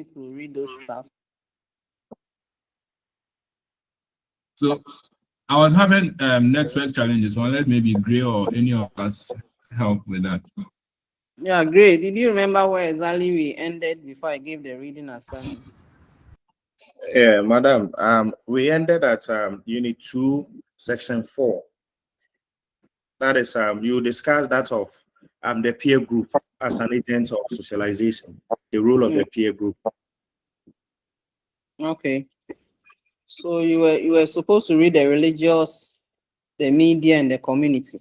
to read those stuff. So I was having network challenges, so unless maybe Gray or any of us help with that. Yeah, great. Did you remember where exactly we ended before I gave the reading assignments? Yeah, madam. We ended at Unit 2, Section 4. That is, you discussed that of the peer group as an agent of socialization, the role of the peer group. Okay. So you were supposed to read the religious, the media, and the community.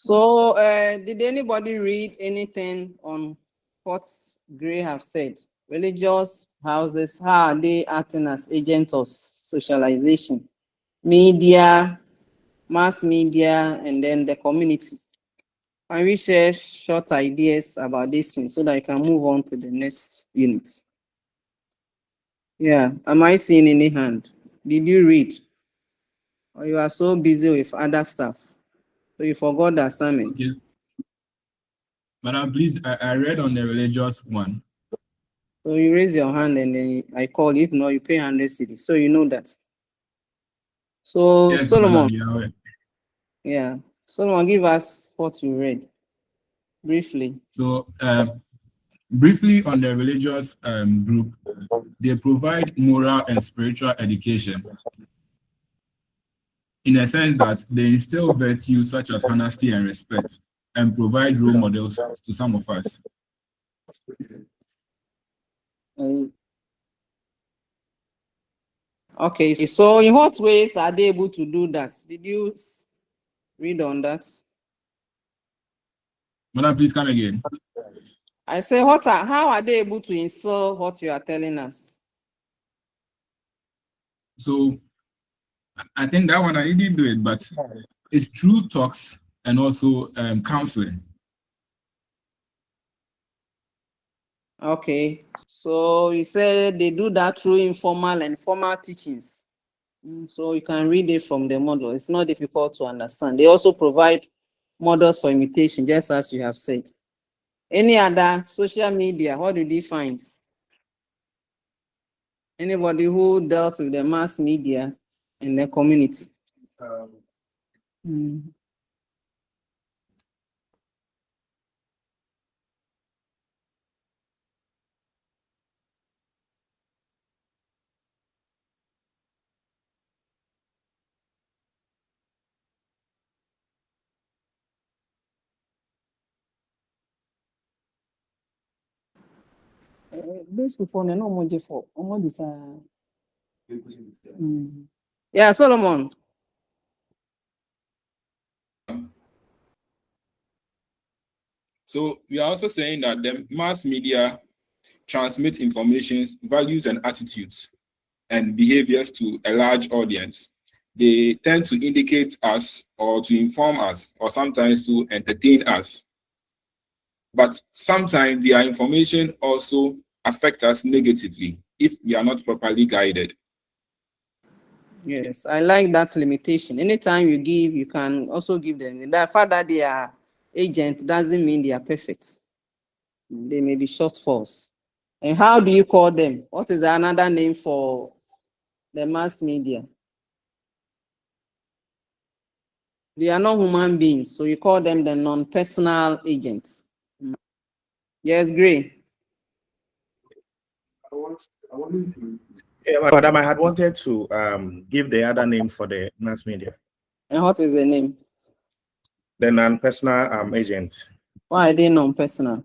So, did anybody read anything on what Gray have said? Religious houses, how are they acting as agents of socialization? Media, mass media, and then the community. Can we share short ideas about this thing so that I can move on to the next unit? Yeah, am I seeing any hand? Did you read? Or you are so busy with other stuff, so you forgot the assignment? Yes. Madam, please, I read on the religious one. So you raise your hand and then I call. If not, you pay 100 cedis. So you know that. So Yes, Solomon, Madam, yeah, Solomon, give us what you read briefly. So briefly on the religious group, they provide moral and spiritual education in a sense that they instill virtues such as honesty and respect and provide role models to some of us. Okay, so in what ways are they able to do that? Did you read on that? Madam, please come again. I say, how are they able to instill what you are telling us? So I think that one I didn't do it, but it's through talks and also counseling. Okay, so you said they do that through informal and formal teachings. So you can read it from the model. It's not difficult to understand. They also provide models for imitation, just as you have said. Any other social media, what did you find? Anybody who dealt with the mass media in the community? Yeah, Solomon. So we are also saying that the mass media transmit informations, values, and attitudes and behaviors to a large audience. They tend to indicate us or to inform us or sometimes to entertain us. But sometimes their information also affect us negatively if we are not properly guided. Yes, I like that limitation. Anytime you give, you can also give them. The fact that they are agent doesn't mean they are perfect. They may be shortfalls. And how do you call them? What is another name for the mass media? They are not human beings, so you call them the non-personal agents. Yes, Gray. Yeah, madam, I had wanted to give the other name for the mass media. And what is the name? The non-personal agent. Why are they non-personal?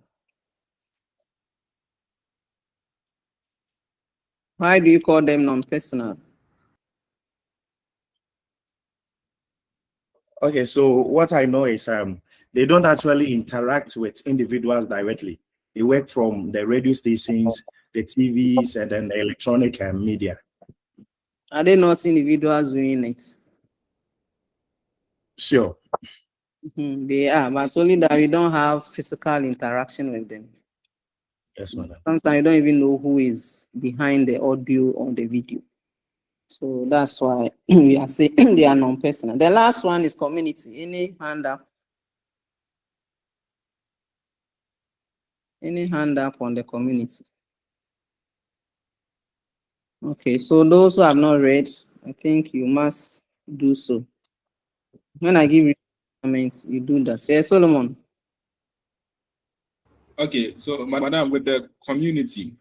Why do you call them non-personal? Okay, so what I know is they don't actually interact with individuals directly. They work from the radio stations, the TVs, and then the electronic media. Are they not individuals doing it? Sure. They are, but only that we don't have physical interaction with them. Yes, madam. Sometimes you don't even know who is behind the audio or the video. So that's why we are saying they are non-personal. The last one is community. Any hand up? Any hand up on the community? Okay, so those who have not read, I think you must do so. When I give you comments, you do that. Yes, Solomon. Okay, so madam, with the community,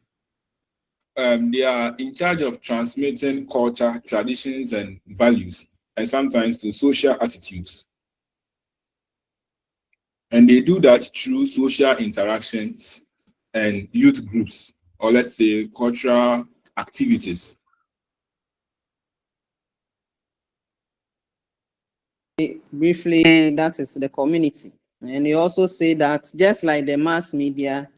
they are in charge of transmitting culture, traditions, and values, and sometimes to social attitudes. And they do that through social interactions and youth groups, or let's say cultural activities. Briefly, that is the community. And you also say that just like the mass media,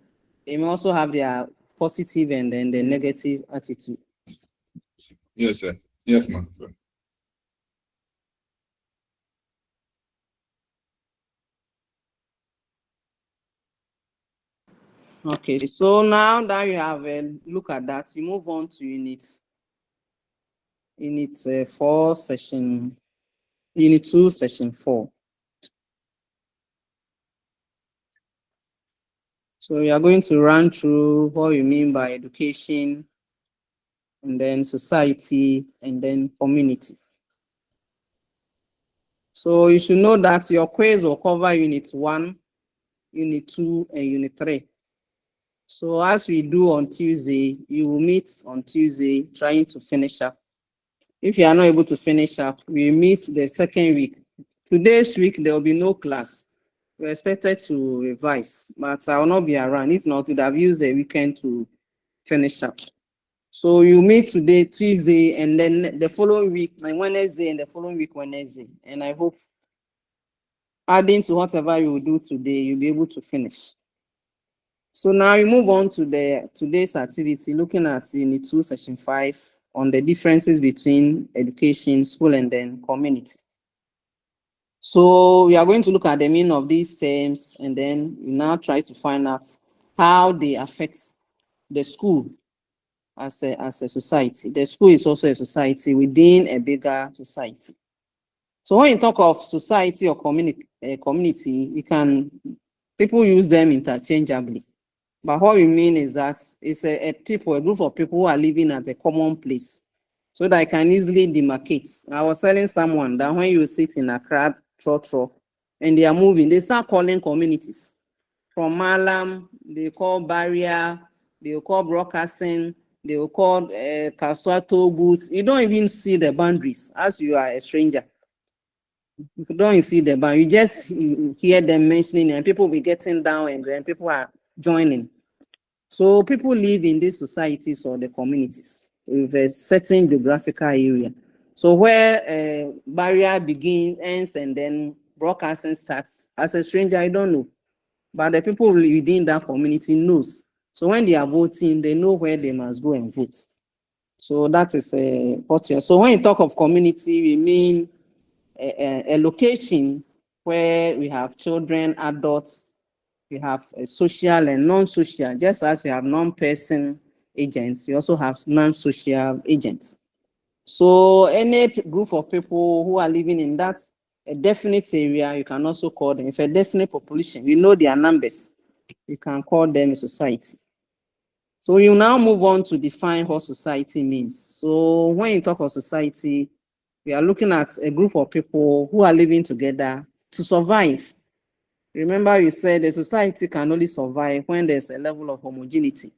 they may also have their positive and then the negative attitude. Yes, sir. Yes, ma'am. Okay, so now that you have a look at that, you move on to unit 4, session, unit 2, session 4. So we are going to run through what you mean by education, and then society, and then community. So you should know that your quiz will cover unit 1, unit 2, and unit 3. So as we do on Tuesday, you will meet on Tuesday trying to finish up. If you are not able to finish up, we meet the second week. Today's week, there will be no class. We're expected to revise, but I will not be around. If not, we'd have used the weekend to finish up. So you meet today, Tuesday, and then the following week, like Wednesday, and the following week, Wednesday. And I hope adding to whatever you will do today, you'll be able to finish. So now you move on to today's activity, looking at unit 2, session 5, on the differences between education, school, and then community. So we are going to look at the meaning of these terms, and then we now try to find out how they affect the school as a society. The school is also a society within a bigger society. So when you talk of society or community, people use them interchangeably. But what we mean is that it's a group of people who are living at a common place, so that I can easily demarcate. I was telling someone that when you sit in a crowd, and they are moving, they start calling communities. From Malam, they call Barrier, they will call Broadcasting, they will call Kaswato Boots. You don't even see the boundaries as you are a stranger. You don't see the boundary, you just hear them mentioning, and people will be getting down, and then people are joining. So people live in these societies or the communities with a certain geographical area. So where Barrier begins, ends, and then Broadcasting starts, as a stranger, I don't know. But the people within that community knows. So when they are voting, they know where they must go and vote. So that is what. So when you talk of community, we mean a location where we have children, adults, we have a social and non-social. Just as we have non-person agents, we also have non-social agents. So any group of people who are living in that a definite area, you can also call them. If a definite population, you know their numbers, you can call them a society. So you now move on to define what society means. So when you talk of society, we are looking at a group of people who are living together to survive. Remember, you said the society can only survive when there's a level of homogeneity.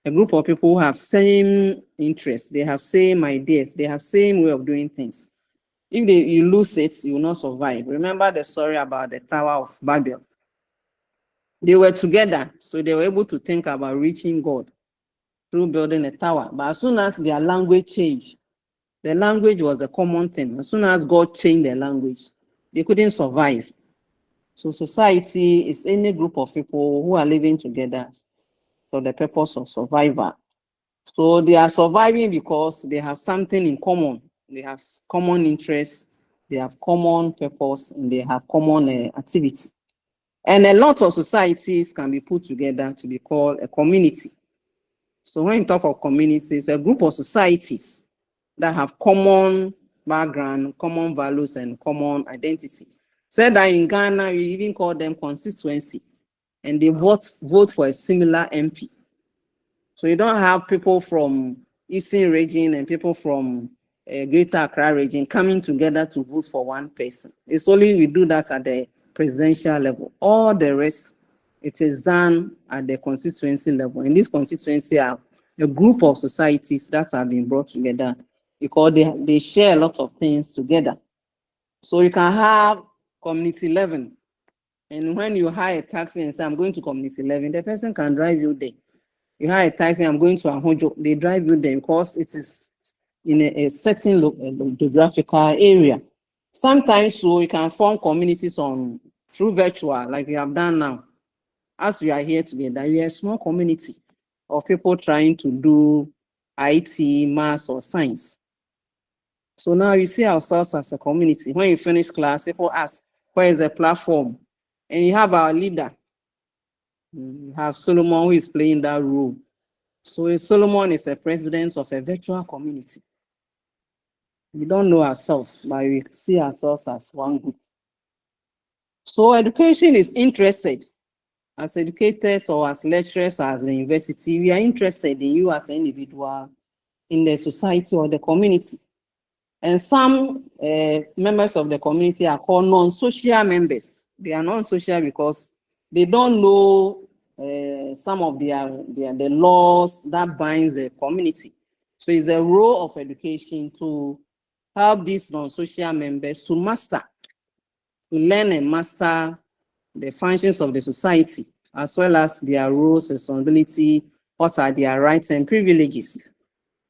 A group of people who have same interests, they have same ideas, they have same way of doing things. If you lose it, you will not survive. Remember the story about the Tower of Babel. They were together, so they were able to think about reaching God through building a tower. But as soon as their language changed, the language was a common thing. As soon as God changed their language, they couldn't survive. So society is any group of people who are living together for the purpose of survival. So they are surviving because they have something in common. They have common interests, they have common purpose, and they have common activity. And a lot of societies can be put together to be called a community. So when you talk of communities, a group of societies that have common background, common values, and common identity. Said that in Ghana, we even call them constituency, and they vote for a similar MP. So you don't have people from Eastern region and people from Greater Accra region coming together to vote for one person. It's only we do that at the presidential level. All the rest, it is done at the constituency level. In this constituency are a group of societies that have been brought together because they share a lot of things together. So you can have community 11, and when you hire a taxi and say, I'm going to community 11, the person can drive you there. You hire a taxi, I'm going to Ahojo, they drive you there because it is in a certain geographical area. Sometimes so you can form communities through virtual, like we have done now. As we are here together, we are a small community of people trying to do IT, maths, or science. So now you see ourselves as a community. When you finish class, people ask, where is the platform? And you have our leader. You have Solomon, who is playing that role. So Solomon is a president of a virtual community. We don't know ourselves, but we see ourselves as one group. So education is interested. As educators or as lecturers or as the university, we are interested in you as an individual, in the society or the community. And some members of the community are called non-social members. They are non-social because they don't know some of the laws that binds the community. So it's the role of education to help these non-social members to learn and master the functions of the society, as well as their roles, responsibility, what are their rights and privileges.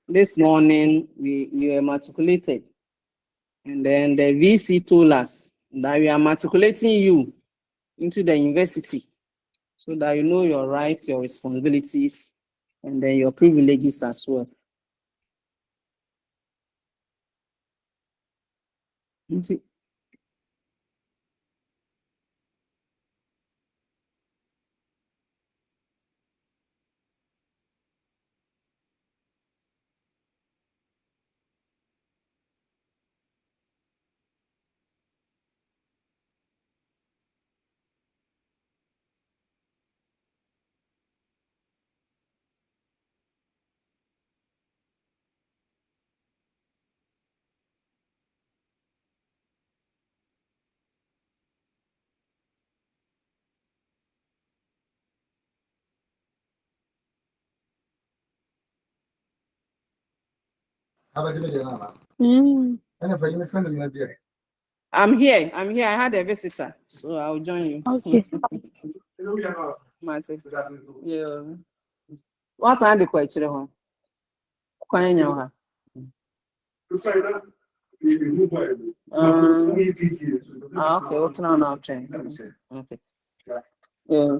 This morning, we were matriculated, and then the VC told us that we are matriculating you into the university so that you know your rights, your responsibilities, and then your privileges as well. I'm here. I had a visitor, so I'll join you. Okay. Martin. Yeah. What are the questions? Okay, what's now? Okay. Yeah.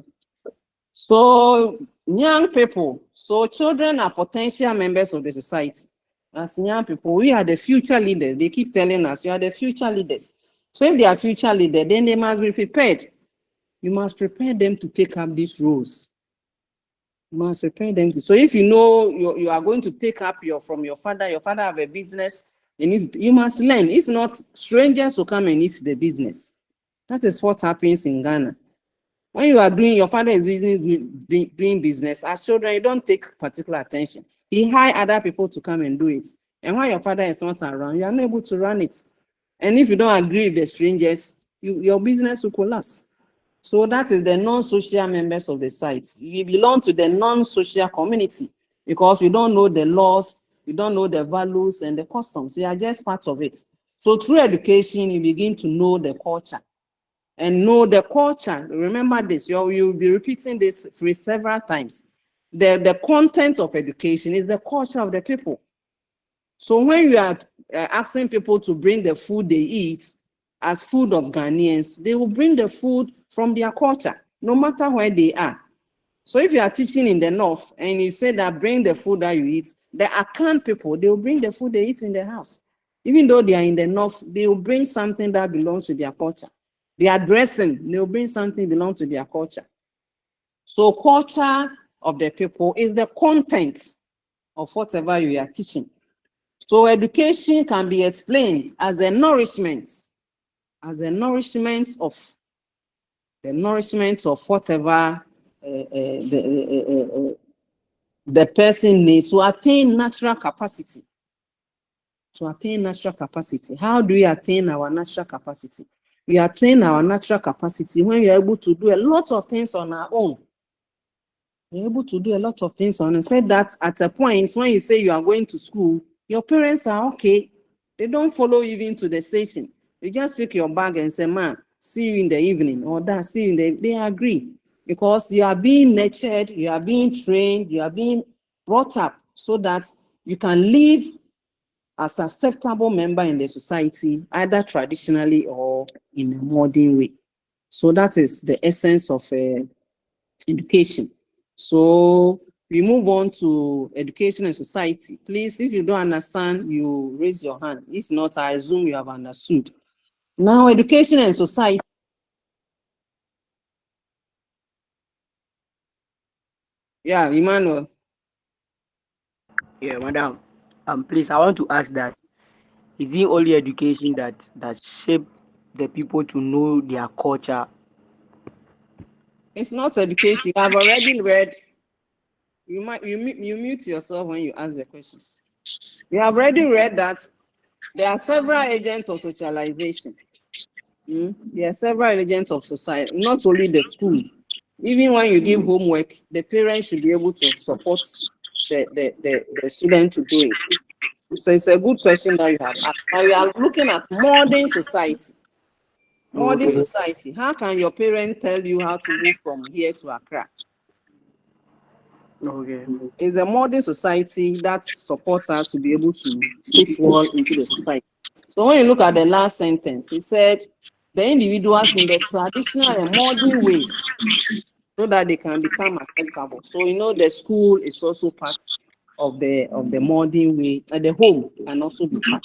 So young people, so children are potential members of the society. As young people, we are the future leaders. They keep telling us you are the future leaders. So if they are future leaders, then they must be prepared. You must prepare them to take up these roles. You must prepare them to. So if you know you are going to take up from your father have a business, you must learn. If not, strangers will come and eat the business. That is what happens in Ghana. When you are your father is doing business, as children, you don't take particular attention. He hire other people to come and do it. And when your father is not around, you are not able to run it. And if you don't agree with the strangers, your business will collapse. So that is the non-social members of the site. You belong to the non-social community because you don't know the laws, you don't know the values and the customs. You are just part of it. So through education, you begin to know the culture. And know the culture. Remember this, you'll be repeating this phrase several times. The content of education is the culture of the people. So when you are asking people to bring the food they eat, as food of Ghanaians, they will bring the food from their culture, no matter where they are. So if you are teaching in the north and you say that bring the food that you eat, the Akan people, they will bring the food they eat in the house. Even though they are in the north, they will bring something that belongs to their culture. They are dressing, they will bring something belongs to their culture. So culture of the people is the content of whatever you are teaching. So education can be explained as a nourishment of whatever the person needs to attain natural capacity. To attain natural capacity. How do we attain our natural capacity? We attain our natural capacity when you're able to do a lot of things on our own. You're able to do a lot of things on and said that at a point when you say you are going to school, your parents are okay. They don't follow you even to the station. You just pick your bag and say, man, see you in the evening, or that, see you in the, they agree. Because you are being nurtured, you are being trained, you are being brought up so that you can live as an acceptable member in the society, either traditionally or in a modern way. So that is the essence of education. So we move on to education and society. Please, if you don't understand, you raise your hand. If not, I assume you have understood. Now, education and society. Yeah, Emmanuel. Yeah, madam. Please, I want to ask that, is it only education that shape the people to know their culture? It's not education. You have already read. You mute yourself when you ask the questions. You have already read that there are several agents of socialization. There are several agents of society, not only the school. Even when you give homework, the parents should be able to support the student to do it. So it's a good question that you have asked. Now we are looking at modern society. Modern society. How can your parent tell you how to move from here to Accra? Okay. It's a modern society that supports us to be able to fit well into the society. So when you look at the last sentence, it said the individuals in the traditional and modern ways so that they can become acceptable. So you know the school is also part of the modern way, and the home can also be part.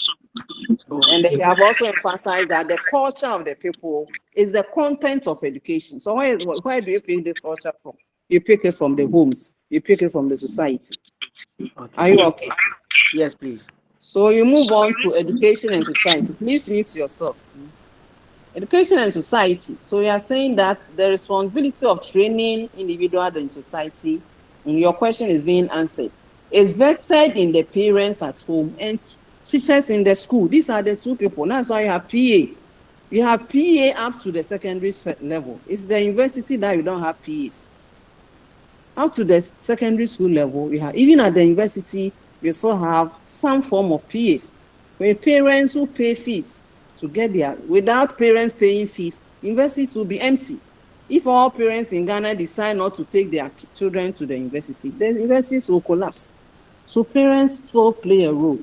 And they have also emphasized that the culture of the people is the content of education. So where do you pick the culture from? You pick it from the homes. You pick it from the society. Okay. Are you okay? Yes, please. So you move on to education and society. Please mute yourself. Education and society. So you are saying that the responsibility of training individuals in society, and your question is being answered, is vested in the parents at home and teachers in the school. These are the two people. That's why you have PA. You have PA up to the secondary level. It's the university that you don't have PAs. Up to the secondary school level, we have, even at the university, we still have some form of PAs. Where parents who pay fees to get there, without parents paying fees, universities will be empty. If all parents in Ghana decide not to take their children to the university, the universities will collapse. So parents still play a role.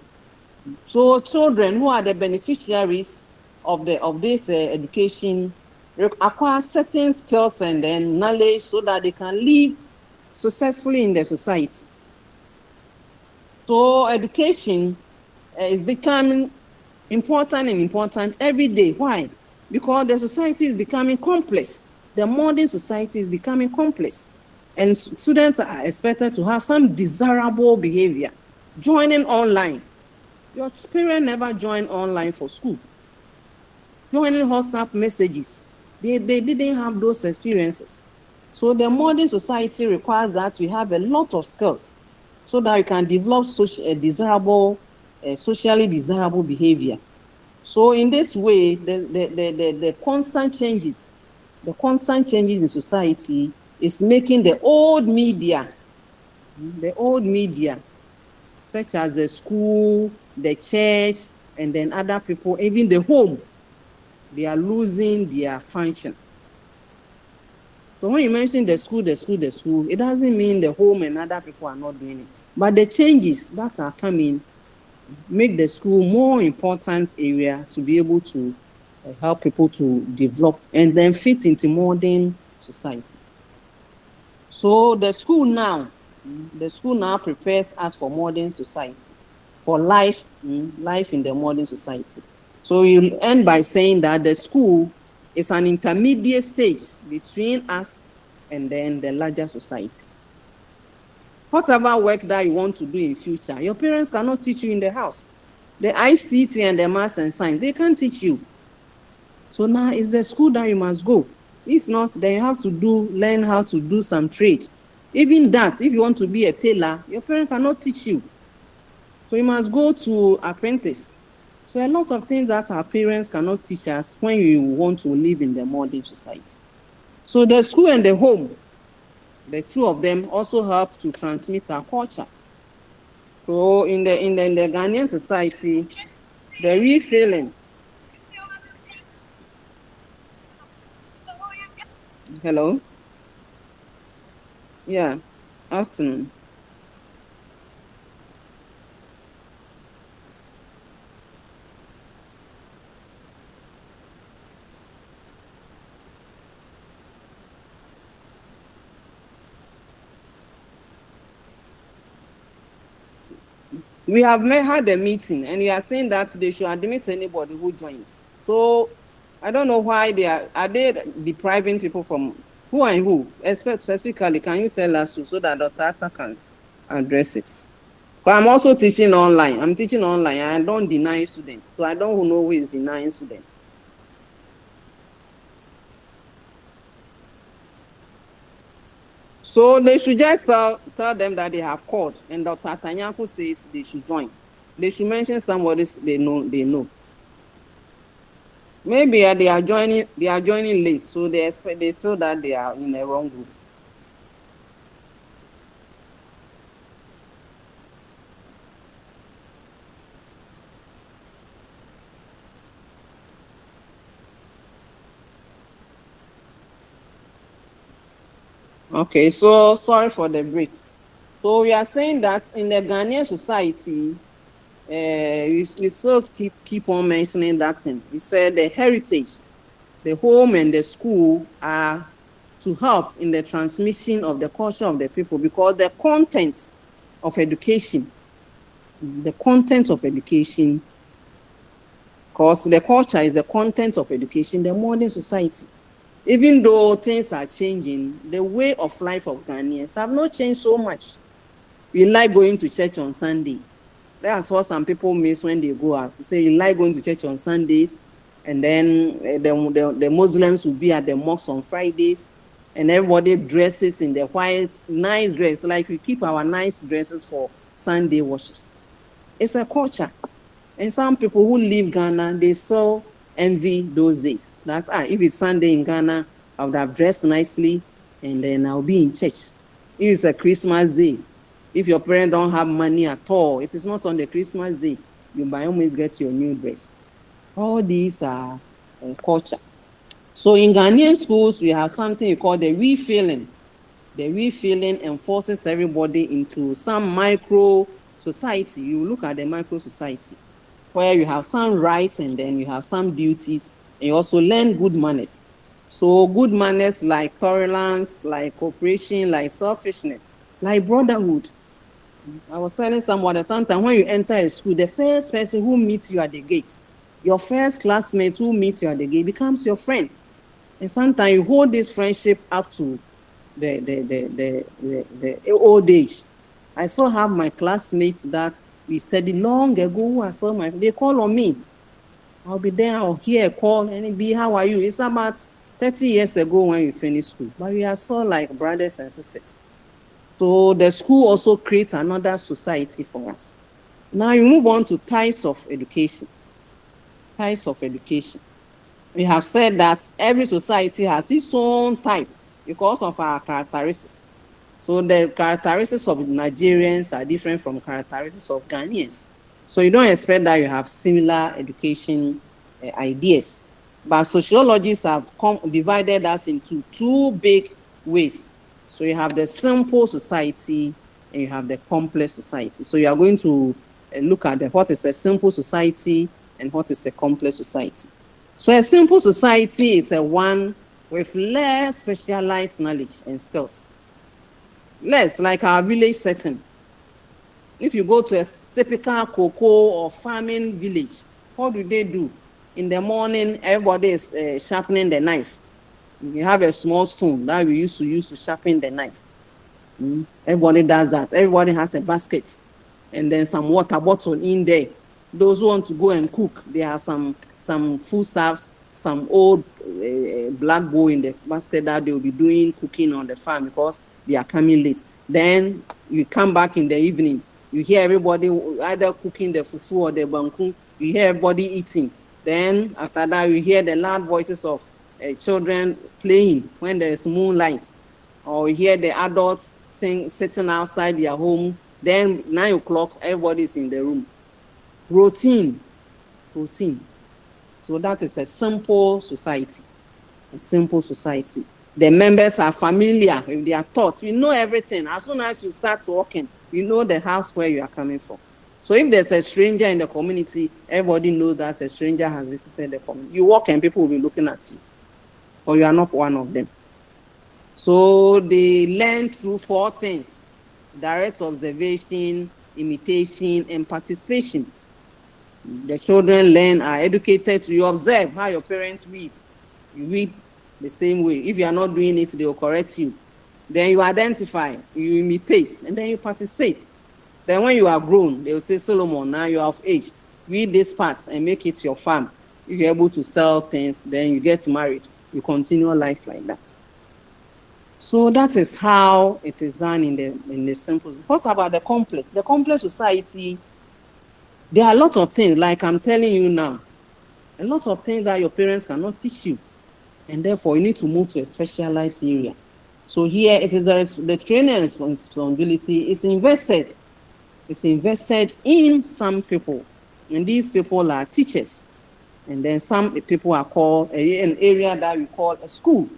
So children who are the beneficiaries of this education acquire certain skills and then knowledge so that they can live successfully in the society. So education is becoming important every day. Why? Because the society is becoming complex. The modern society is becoming complex. And students are expected to have some desirable behavior. Joining online. Your parents never joined online for school. Joining WhatsApp messages. They didn't have those experiences. So the modern society requires that we have a lot of skills so that we can develop socially desirable behavior. So in this way, the constant changes in society is making the old media, such as the school, the church, and then other people, even the home, they are losing their function. So when you mention the school, it doesn't mean the home and other people are not doing it. But the changes that are coming make the school more important area to be able to help people to develop and then fit into modern societies. So the school now prepares us for modern society, for life in the modern society. So you end by saying that the school is an intermediate stage between us and then the larger society. Whatever work that you want to do in future, your parents cannot teach you in the house. The ICT and the maths and science, they can't teach you. So now it's the school that you must go. If not, then you have to learn how to do some trade. Even that, if you want to be a tailor, your parents cannot teach you. So you must go to apprentice. So a lot of things that our parents cannot teach us when you want to live in the modern society. So the school and the home, the two of them also help to transmit our culture. So in the Ghanaian society, the real feeling. Hello? Yeah, afternoon. We have had a meeting and you are saying that they should admit anybody who joins. So I don't know why are they depriving people from who and who? Specifically, can you tell us so that Dr. Atta can address it? But I'm also teaching online. I'm teaching online and I don't deny students. So I don't know who is denying students. So they should just tell them that they have called, and Dr. Tanyaku says they should join. They should mention somebody they know. Maybe they are joining late, so they feel that they are in the wrong group. Okay, so sorry for the break. So we are saying that in the Ghanaian society, we still keep on mentioning that thing. We said the heritage, the home and the school are to help in the transmission of the culture of the people, because the content of education, because the culture is the content of education, the modern society. Even though things are changing, the way of life of Ghanaians have not changed so much. We like going to church on Sunday. That's what some people miss when they go out. They say you like going to church on Sundays, and then the Muslims will be at the mosque on Fridays, and everybody dresses in the white, nice dress, like we keep our nice dresses for Sunday worships. It's a culture. And some people who leave Ghana, they so envy those days. That's if it's Sunday in Ghana, I would have dressed nicely and then I'll be in church. If it's a Christmas day, if your parents don't have money at all, it is not on the Christmas day, you by all means get your new dress. All these are culture. So in Ghanaian schools, we have something we call the refilling. The refilling enforces everybody into some micro society. You look at the micro society, where you have some rights and then you have some duties, and you also learn good manners. So good manners like tolerance, like cooperation, like selfishness, like brotherhood. I was telling someone that sometimes when you enter a school, the first person who meets you at the gate, your first classmate who meets you at the gate becomes your friend. And sometimes you hold this friendship up to the old age. I still have my classmates that we studied long ago. They call on me. I'll be there, I'll hear a call and be, how are you? It's about 30 years ago when we finished school, but we are so like brothers and sisters. So the school also creates another society for us. Now you move on to types of education. Types of education. We have said that every society has its own type because of our characteristics. So the characteristics of Nigerians are different from characteristics of Ghanaians. So you don't expect that you have similar education ideas. But sociologists have divided us into two big ways. So you have the simple society and you have the complex society. So you are going to look at what is a simple society and what is a complex society. So a simple society is a one with less specialized knowledge and skills. Less like our village setting. If you go to a typical cocoa or farming village, what do they do? In the morning, everybody is sharpening the knife. You have a small stone that we used to use to sharpen the knife. Everybody does that. Everybody has a basket and then some water bottle in there. Those who want to go and cook, there are some foodstuffs, some old black bowl in the basket that they will be doing cooking on the farm because they are coming late. Then you come back in the evening, you hear everybody either cooking the fufu or the banku, you hear everybody eating. Then after that, you hear the loud voices of children playing when there is moonlight, or you hear the adults sitting outside their home. Then 9 o'clock, everybody is in the room. Routine. So that is a simple society. A simple society. The members are familiar with their thoughts. We know everything. As soon as you start walking, you know the house where you are coming from. So if there's a stranger in the community, everybody knows that a stranger has visited the community. You walk and people will be looking at you, or you are not one of them. So they learn through 4 things: direct observation, imitation, and participation. The children are educated to, you observe how your parents read. You read the same way. If you are not doing it, they will correct you. Then you identify, you imitate, and then you participate. Then when you are grown, they will say, Solomon, now you are of age. Read this part and make it your farm. If you're able to sell things, then you get married. You continue life like that. So that is how it is done in the simple. What about the complex? The complex society, there are a lot of things, like I'm telling you now, a lot of things that your parents cannot teach you. And therefore, you need to move to a specialized area. So here, it is the training and responsibility is invested. It's invested in some people. And these people are teachers. And then some people are called an area that we call a school.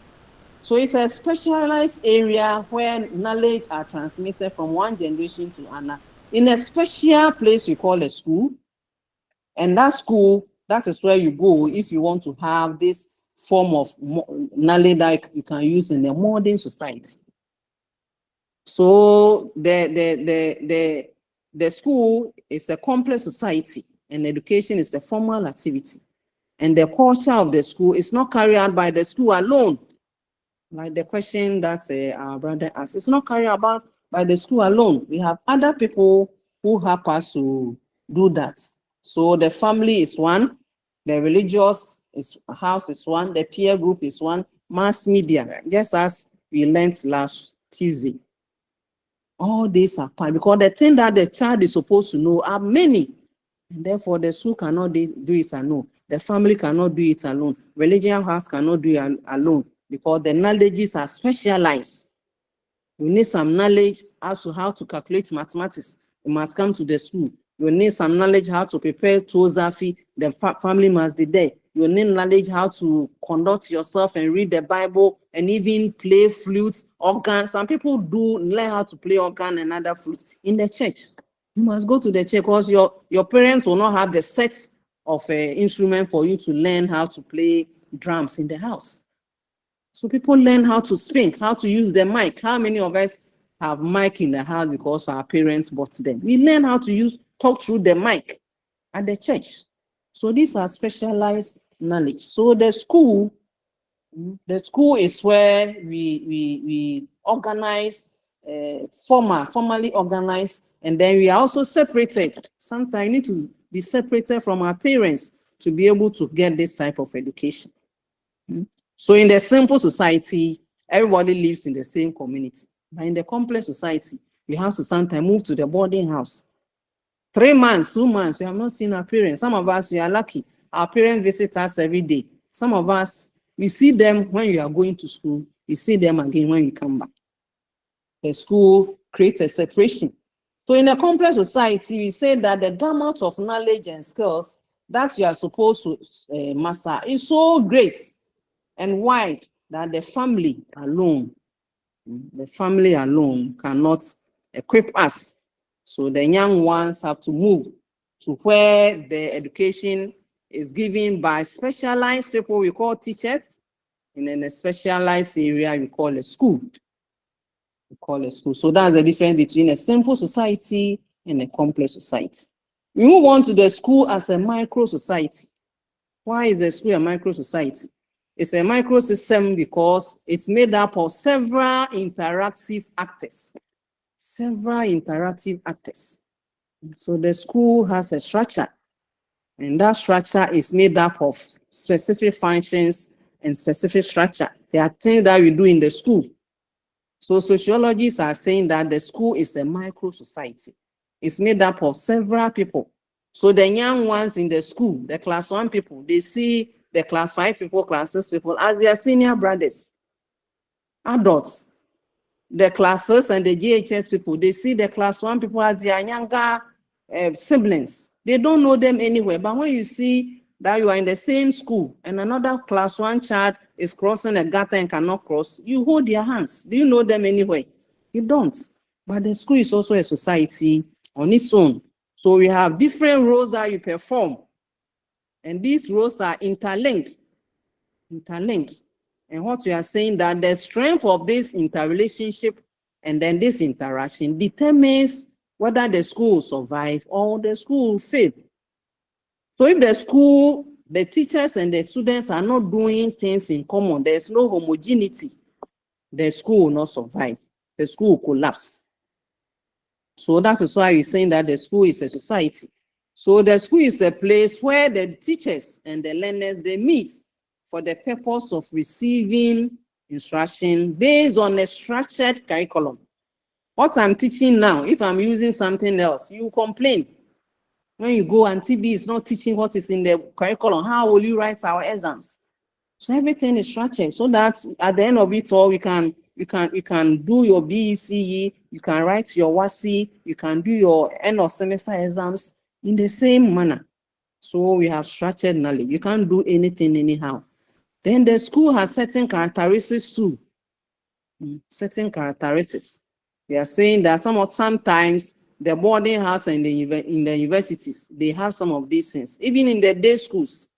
So it's a specialized area where knowledge are transmitted from one generation to another in a special place we call a school. And that school, that is where you go if you want to have this form of knowledge that you can use in a modern society. So the school is a complex society, and education is a formal activity. And the culture of the school is not carried out by the school alone. Like the question that our brother asked, it's not carried out by the school alone. We have other people who help us to do that. So the family is one, the religious house is one, the peer group is one, mass media, just as we learned last Tuesday. All these are part, because the thing that the child is supposed to know are many, and therefore the school cannot do it alone. The family cannot do it alone. Religion house cannot do it alone, because the knowledges are specialized. We need some knowledge as to how to calculate mathematics. You must come to the school. You need some knowledge how to prepare Tozafi. The family must be there. You need knowledge how to conduct yourself and read the Bible and even play flute, organ. Some people do learn how to play organ and other flute in the church. You must go to the church because your parents will not have the set of instrument for you to learn how to play drums in the house. So people learn how to speak, how to use the mic. How many of us have mic in the house because our parents bought them? We learn how to talk through the mic at the church. So these are specialized knowledge. So the school is where we organize, formally organize, and then we are also separated. Sometimes you need to be separated from our parents to be able to get this type of education. So in the simple society, everybody lives in the same community. But in the complex society, we have to sometimes move to the boarding house. 3 months, 2 months, we have not seen our parents. Some of us, we are lucky. Our parents visit us every day. Some of us, we see them when you are going to school. You see them again when you come back. The school creates a separation. So in a complex society, we say that the gamut of knowledge and skills that you are supposed to master is so great and wide that the family alone cannot equip us. So the young ones have to move to where the education is given by specialized people we call teachers, and in a specialized area we call a school. So that's the difference between a simple society and a complex society. We move on to the school as a micro society. Why is the school a micro society? It's a micro system because it's made up of several interactive actors. So the school has a structure, and that structure is made up of specific functions and specific structure. There are things that we do in the school. So sociologists are saying that the school is a micro society. It's made up of several people. So the young ones in the school, the class 1 people, they see the class 5 people, class 6 people as their senior brothers, adults. The classes and the GHS people, they see the class 1 people as their younger siblings. They don't know them anywhere. But when you see that you are in the same school and another class 1 child is crossing a gutter and cannot cross, you hold their hands. Do you know them anywhere? You don't. But the school is also a society on its own. So we have different roles that you perform. And these roles are interlinked. And what we are saying that the strength of this interrelationship and then this interaction determines whether the school will survive or the school will fail. So if the school, the teachers and the students are not doing things in common, there's no homogeneity, the school will not survive. The school will collapse. So that is why we're saying that the school is a society. So the school is a place where the teachers and the learners, they meet for the purpose of receiving instruction based on a structured curriculum. What I'm teaching now, if I'm using something else, you complain. When you go and TB is not teaching what is in the curriculum, how will you write our exams? So everything is structured so that at the end of it all, you can do your BECE, you can write your WASI, you can do your end of semester exams in the same manner. So we have structured knowledge. You can't do anything anyhow. Then the school has certain characteristics too. Certain characteristics. We are saying that sometimes the boarding house and in the universities, they have some of these things. Even in the day schools,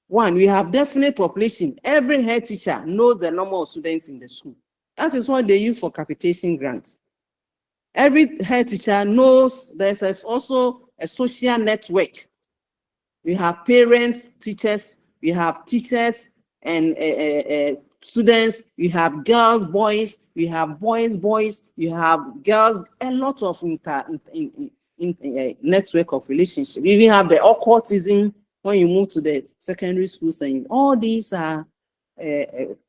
one, we have definite population. Every head teacher knows the number of students in the school. That is what they use for capitation grants. Every head teacher knows there's also a social network. We have parents, teachers, we have teachers and students, we have girls, boys, we have boys, you have girls, a lot of network of relationship. We even have the occultism when you move to the secondary schools, and all these are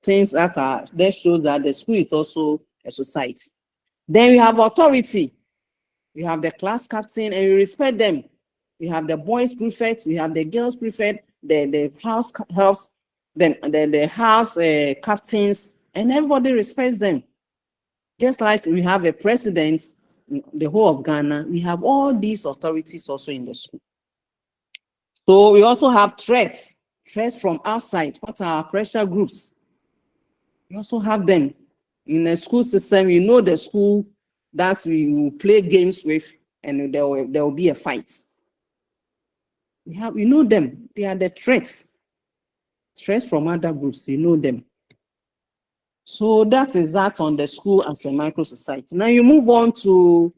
things that shows that the school is also a society. Then we have authority. We have the class captain, and we respect them. We have the boys prefect, we have the girls prefect, the house helps, then the house captains, and everybody respects them. Just like we have a president, the whole of Ghana, we have all these authorities also in the school. So we also have threats from outside. What are our pressure groups? We also have them in the school system. You know the school that we will play games with, and there will be a fight. We know them. They are the threats from other groups. You know them. So that is that on the school as a micro society. Now you move on to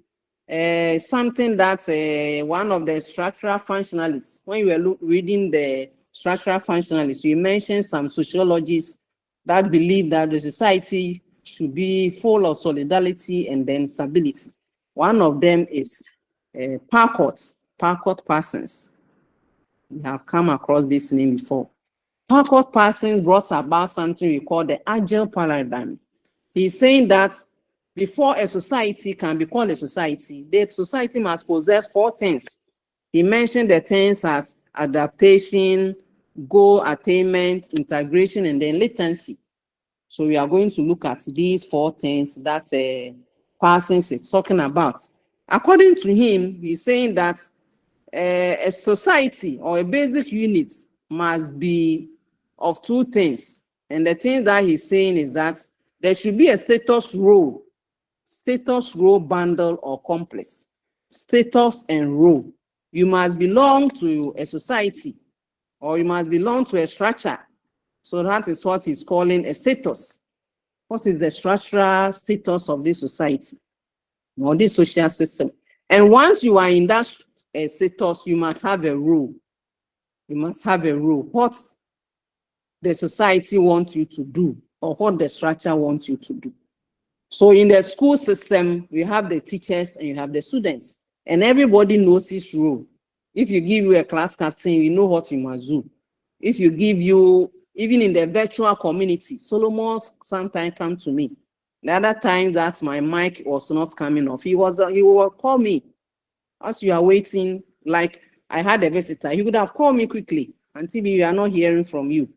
something that's one of the structural functionalists. When you were reading the structural functionalists, you mentioned some sociologists that believe that the society should be full of solidarity and then stability. One of them is Parkot Parsons. We have come across this name before. Parkot Parsons brought about something we call the agile paradigm. He's saying that before a society can be called a society, the society must possess 4 things. He mentioned the things as adaptation, goal attainment, integration, and then latency. So we are going to look at these 4 things that Parsons is talking about. According to him, he's saying that a society or a basic unit must be of 2 things. And the thing that he's saying is that there should be a status role bundle or complex. Status and role. You must belong to a society or you must belong to a structure. So that is what he's calling a status. What is the structural status of this society or this social system? And once you are in that status, you must have a rule. You must have a rule. What the society wants you to do or what the structure wants you to do. So in the school system, you have the teachers and you have the students, and everybody knows his role. If you give you a class captain, you know what you must do. If you give you, even in the virtual community, Solomon sometimes come to me. The other time that my mic was not coming off, he will call me as you are waiting. Like I had a visitor, he would have called me quickly until we are not hearing from you.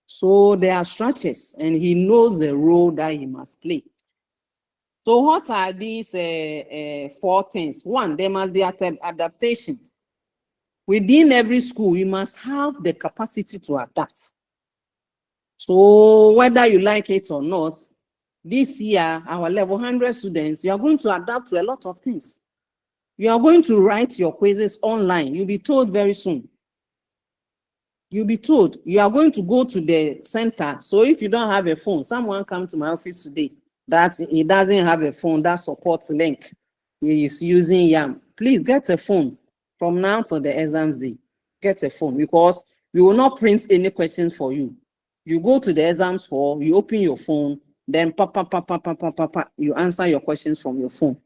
So there are structures, and he knows the role that he must play. So what are these 4 things? 1, there must be adaptation. Within every school, you must have the capacity to adapt. So whether you like it or not, this year, our level 100 students, you are going to adapt to a lot of things. You are going to write your quizzes online. You'll be told very soon. You'll be told you are going to go to the center. So if you don't have a phone, someone come to my office today that he doesn't have a phone that supports link. He is using YAM. Please get a phone from now to the exam day. Get a phone, because we will not print any questions for you. You go to the exams hall, you open your phone, then you answer your questions from your phone.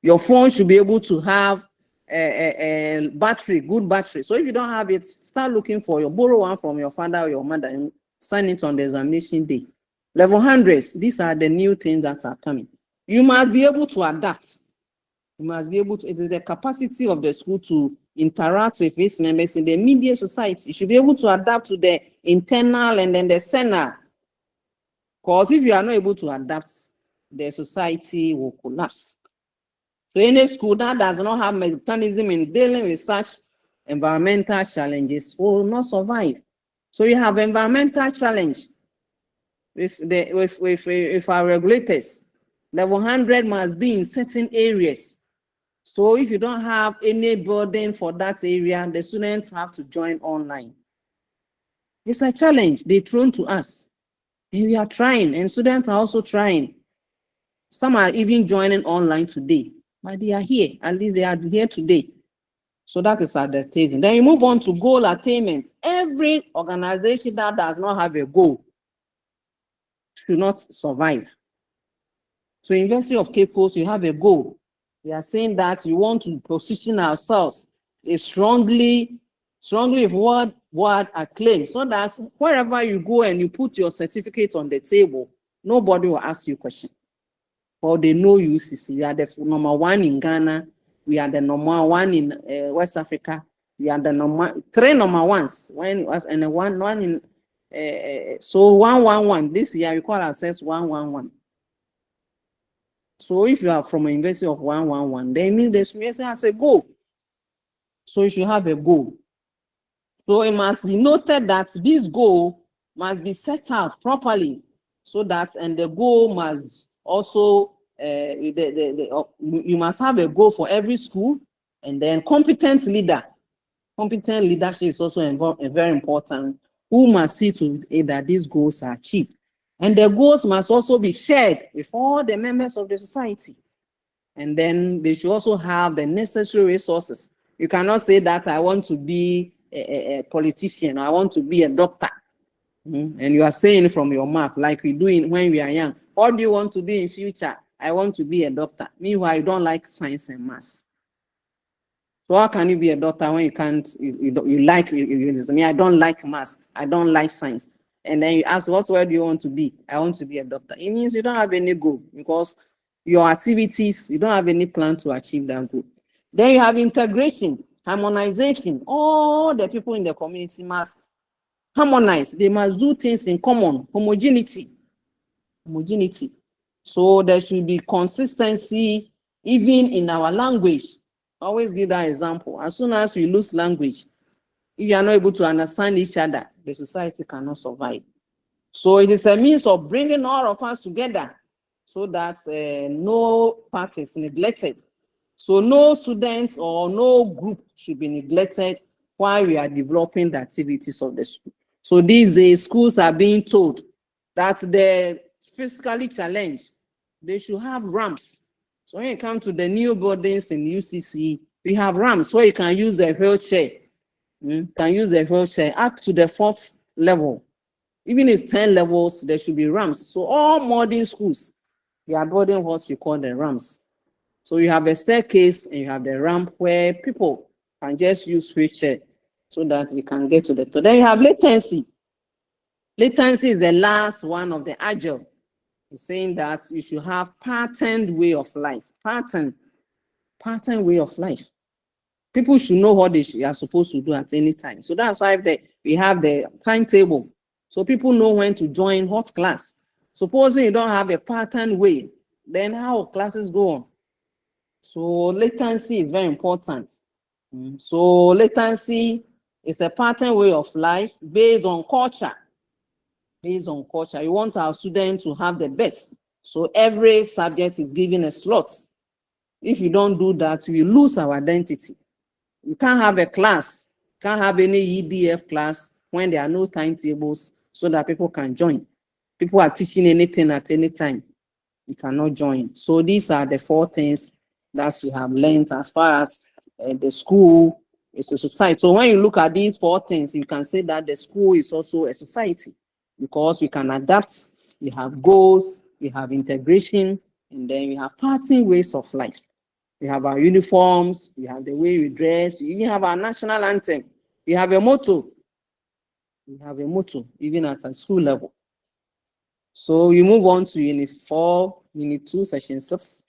Your phone should be able to have a battery, good battery. So if you don't have it, start looking for borrow one from your father or your mother and sign it on the examination day. Level 100s, these are the new things that are coming. You must be able to adapt. You must be able to, it is the capacity of the school to interact with its members in the immediate society. You should be able to adapt to the internal and then the external. Because if you are not able to adapt, the society will collapse. So any school that does not have mechanism in dealing with such environmental challenges will not survive. So you have environmental challenge with our regulators. Level 100 must be in certain areas. So if you don't have any burden for that area, the students have to join online. It's a challenge they thrown to us. And we are trying, and students are also trying. Some are even joining online today, but they are here. At least they are here today. So that is adaptation. Then you move on to goal attainment. Every organization that does not have a goal should not survive. So University of Cape Coast, you have a goal. We are saying that you want to position ourselves strongly with word acclaim, so that wherever you go and you put your certificate on the table, nobody will ask you a question. Or they know you, we are the #1 in Ghana, we are the #1 in West Africa, we are the #3 #1s, and one in so 111. This year we call ourselves 111. So if you are from a university of 111, then it means the university has a goal. So you should have a goal. So it must be noted that this goal must be set out properly, so that, and the goal must also you must have a goal for every school, and then competent leader. Competent leadership is also very important, who must see to it that these goals are achieved. And the goals must also be shared with all the members of the society. And then they should also have the necessary resources. You cannot say that I want to be a politician, I want to be a doctor. And you are saying from your mouth, like we do when we are young, what do you want to be in future? I want to be a doctor. Meanwhile, you don't like science and maths. So how can you be a doctor when you can't, you like, me, I don't like maths, I don't like science. And then you ask, where do you want to be? I want to be a doctor. It means you don't have any goal, because your activities, you don't have any plan to achieve that goal. Then you have integration, harmonization. All the people in the community must harmonize. They must do things in common. Homogeneity. So there should be consistency even in our language. I always give that example. As soon as we lose language, if you are not able to understand each other, the society cannot survive. So it is a means of bringing all of us together, so that no part is neglected. So no student or no group should be neglected while we are developing the activities of the school. So these days, schools are being told that the physically challenged, they should have ramps. So when you come to the new buildings in UCC, we have ramps where you can use a wheelchair. Can use a wheelchair up to the 4th level. Even if it's 10 levels, there should be ramps. So all modern schools, they are building what we call the ramps. So you have a staircase and you have the ramp where people can just use wheelchair so that you can get to the top. Then you have latency. Latency is the last one of the agile. It's saying that you should have patterned way of life. Pattern way of life. People should know what they are supposed to do at any time. So that's why we have the timetable. So people know when to join what class. Supposing you don't have a pattern way, then how classes go on? So latency is very important. So latency is a pattern way of life based on culture. Based on culture, you want our students to have the best. So every subject is given a slot. If you don't do that, we lose our identity. You can't have a class, can't have any EDF class when there are no timetables so that people can join. People are teaching anything at any time. You cannot join. So these are the 4 things that we have learned as far as the school is a society. So when you look at these 4 things, you can say that the school is also a society because we can adapt, we have goals, we have integration, and then we have parting ways of life. We have our uniforms, we have the way we dress, we even have our national anthem. We have a motto. We have a motto, even at a school level. So we move on to Unit 4, Unit 2, Section 6,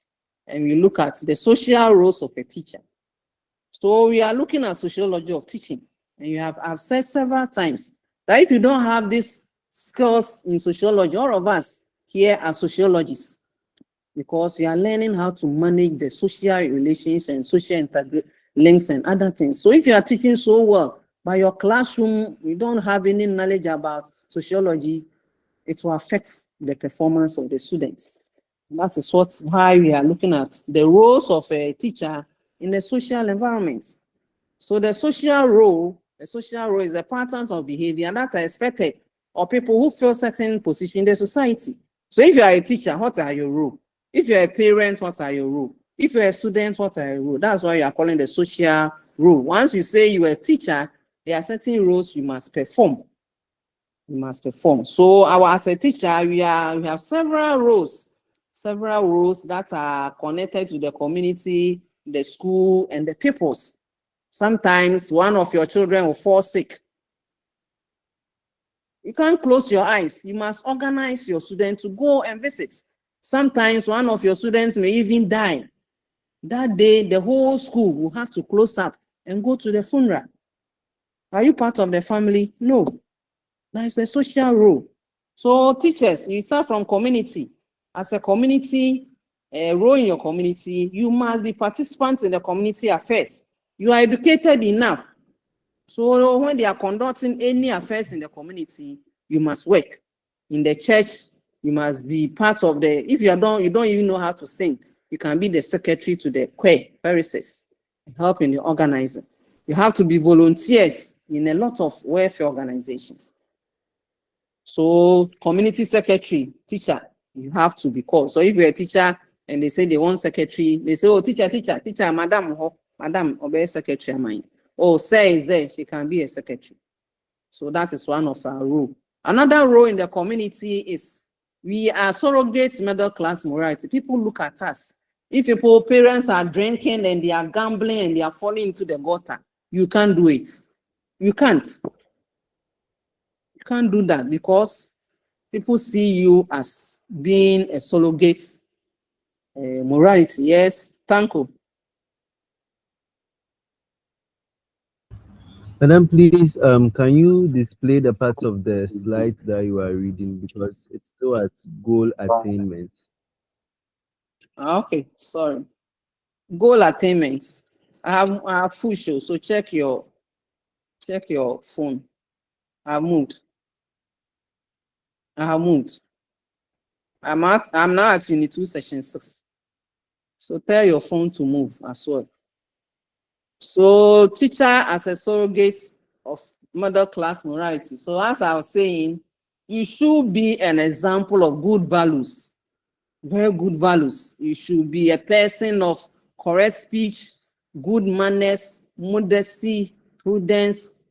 and we look at the social roles of a teacher. So we are looking at sociology of teaching, and I've said several times that if you don't have these skills in sociology, all of us here are sociologists, because we are learning how to manage the social relations and social links and other things. So if you are teaching so well, but your classroom, you don't have any knowledge about sociology, it will affect the performance of the students. That is why we are looking at the roles of a teacher in the social environment. So the social role is a pattern of behavior that are expected of people who fill certain position in the society. So if you are a teacher, what are your roles? If you're a parent, what are your roles? If you're a student, what are your roles? That's why you are calling the social role. Once you say you're a teacher, there are certain roles you must perform. You must perform. So as a teacher, we have several roles that are connected to the community, the school, and the peoples. Sometimes one of your children will fall sick. You can't close your eyes. You must organize your student to go and visit. Sometimes one of your students may even die. That day, the whole school will have to close up and go to the funeral. Are you part of the family? No. That is a social role. So teachers, you start from community. As a community, role in your community, you must be participants in the community affairs. You are educated enough. So when they are conducting any affairs in the community, you must work. In the church, you must be part of the, if you don't even know how to sing, you can be the secretary to the choir, Pharisees, help in the organizing. You have to be volunteers in a lot of welfare organizations. So community secretary, teacher, you have to be called. So if you're a teacher and they say they want secretary, they say, oh, teacher, madam, obey secretary of mine. Oh, say, she can be a secretary. So that is one of our roles. Another role in the community is we are surrogate middle class morality. People look at us. If parents are drinking and they are gambling and they are falling into the gutter, you can't do it. You can't. You can't do that because people see you as being a surrogate morality. Yes, thank you. Madam, please, can you display the parts of the slides that you are reading because it's still at goal attainment? Okay, sorry. Goal attainments. I have pushed you, so check your phone. I have moved. I'm now at Unit 2, Section 6. So tell your phone to move as well. So teacher as a surrogate of middle class morality. So as I was saying, you should be an example of good values, very good values. You should be a person of correct speech, good manners, modesty, prudence,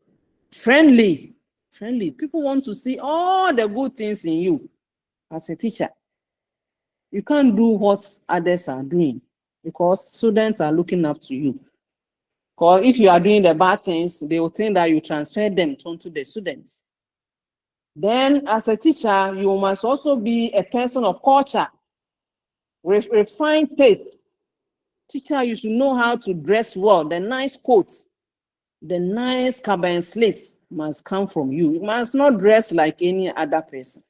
friendly. People want to see all the good things in you as a teacher. You can't do what others are doing because students are looking up to you. Because if you are doing the bad things, they will think that you transfer them onto the students. Then as a teacher, you must also be a person of culture, refined taste. Teacher, you should know how to dress well. The nice coats, the nice cap and slits must come from you. You must not dress like any other person.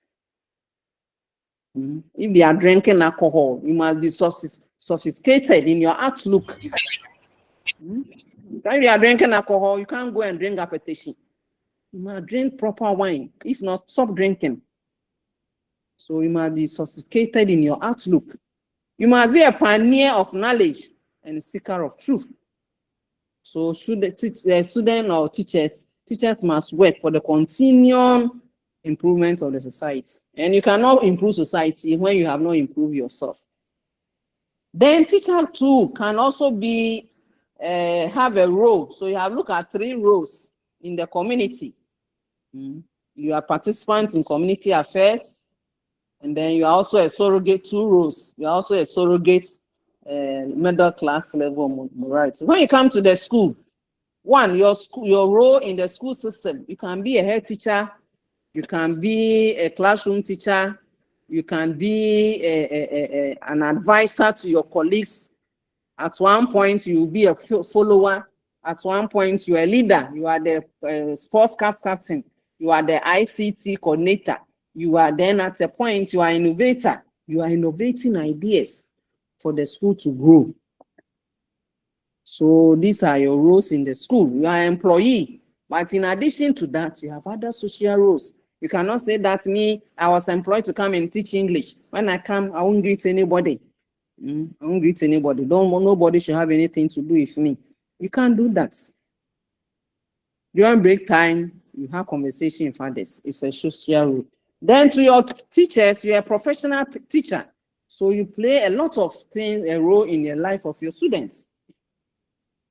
If they are drinking alcohol, you must be sophisticated in your outlook. If you are drinking alcohol, you can't go and drink appetition. You must drink proper wine. If not, stop drinking. So you must be sophisticated in your outlook. You must be a pioneer of knowledge and a seeker of truth. So should the student or teachers must work for the continuum improvement of the society. And you cannot improve society when you have not improved yourself. Then teacher too can also be have a role. So you have looked at 3 roles in the community. You are participant in community affairs, and then you are also a surrogate, 2 roles. You are also a surrogate middle class level morality. When you come to the school, 1, your role in the school system, you can be a head teacher, you can be a classroom teacher, you can be an advisor to your colleagues. At one point, you will be a follower. At one point, you are a leader. You are the sports captain. You are the ICT coordinator. You are then at a point, you are an innovator. You are innovating ideas for the school to grow. So these are your roles in the school. You are an employee. But in addition to that, you have other social roles. You cannot say that I was employed to come and teach English. When I come, I won't greet anybody. I won't greet anybody. Nobody should have anything to do with me. You can't do that. During break time, you have conversation with others. It's a social role. Then to your teachers, you're a professional teacher. So you play a lot of things, a role in the life of your students.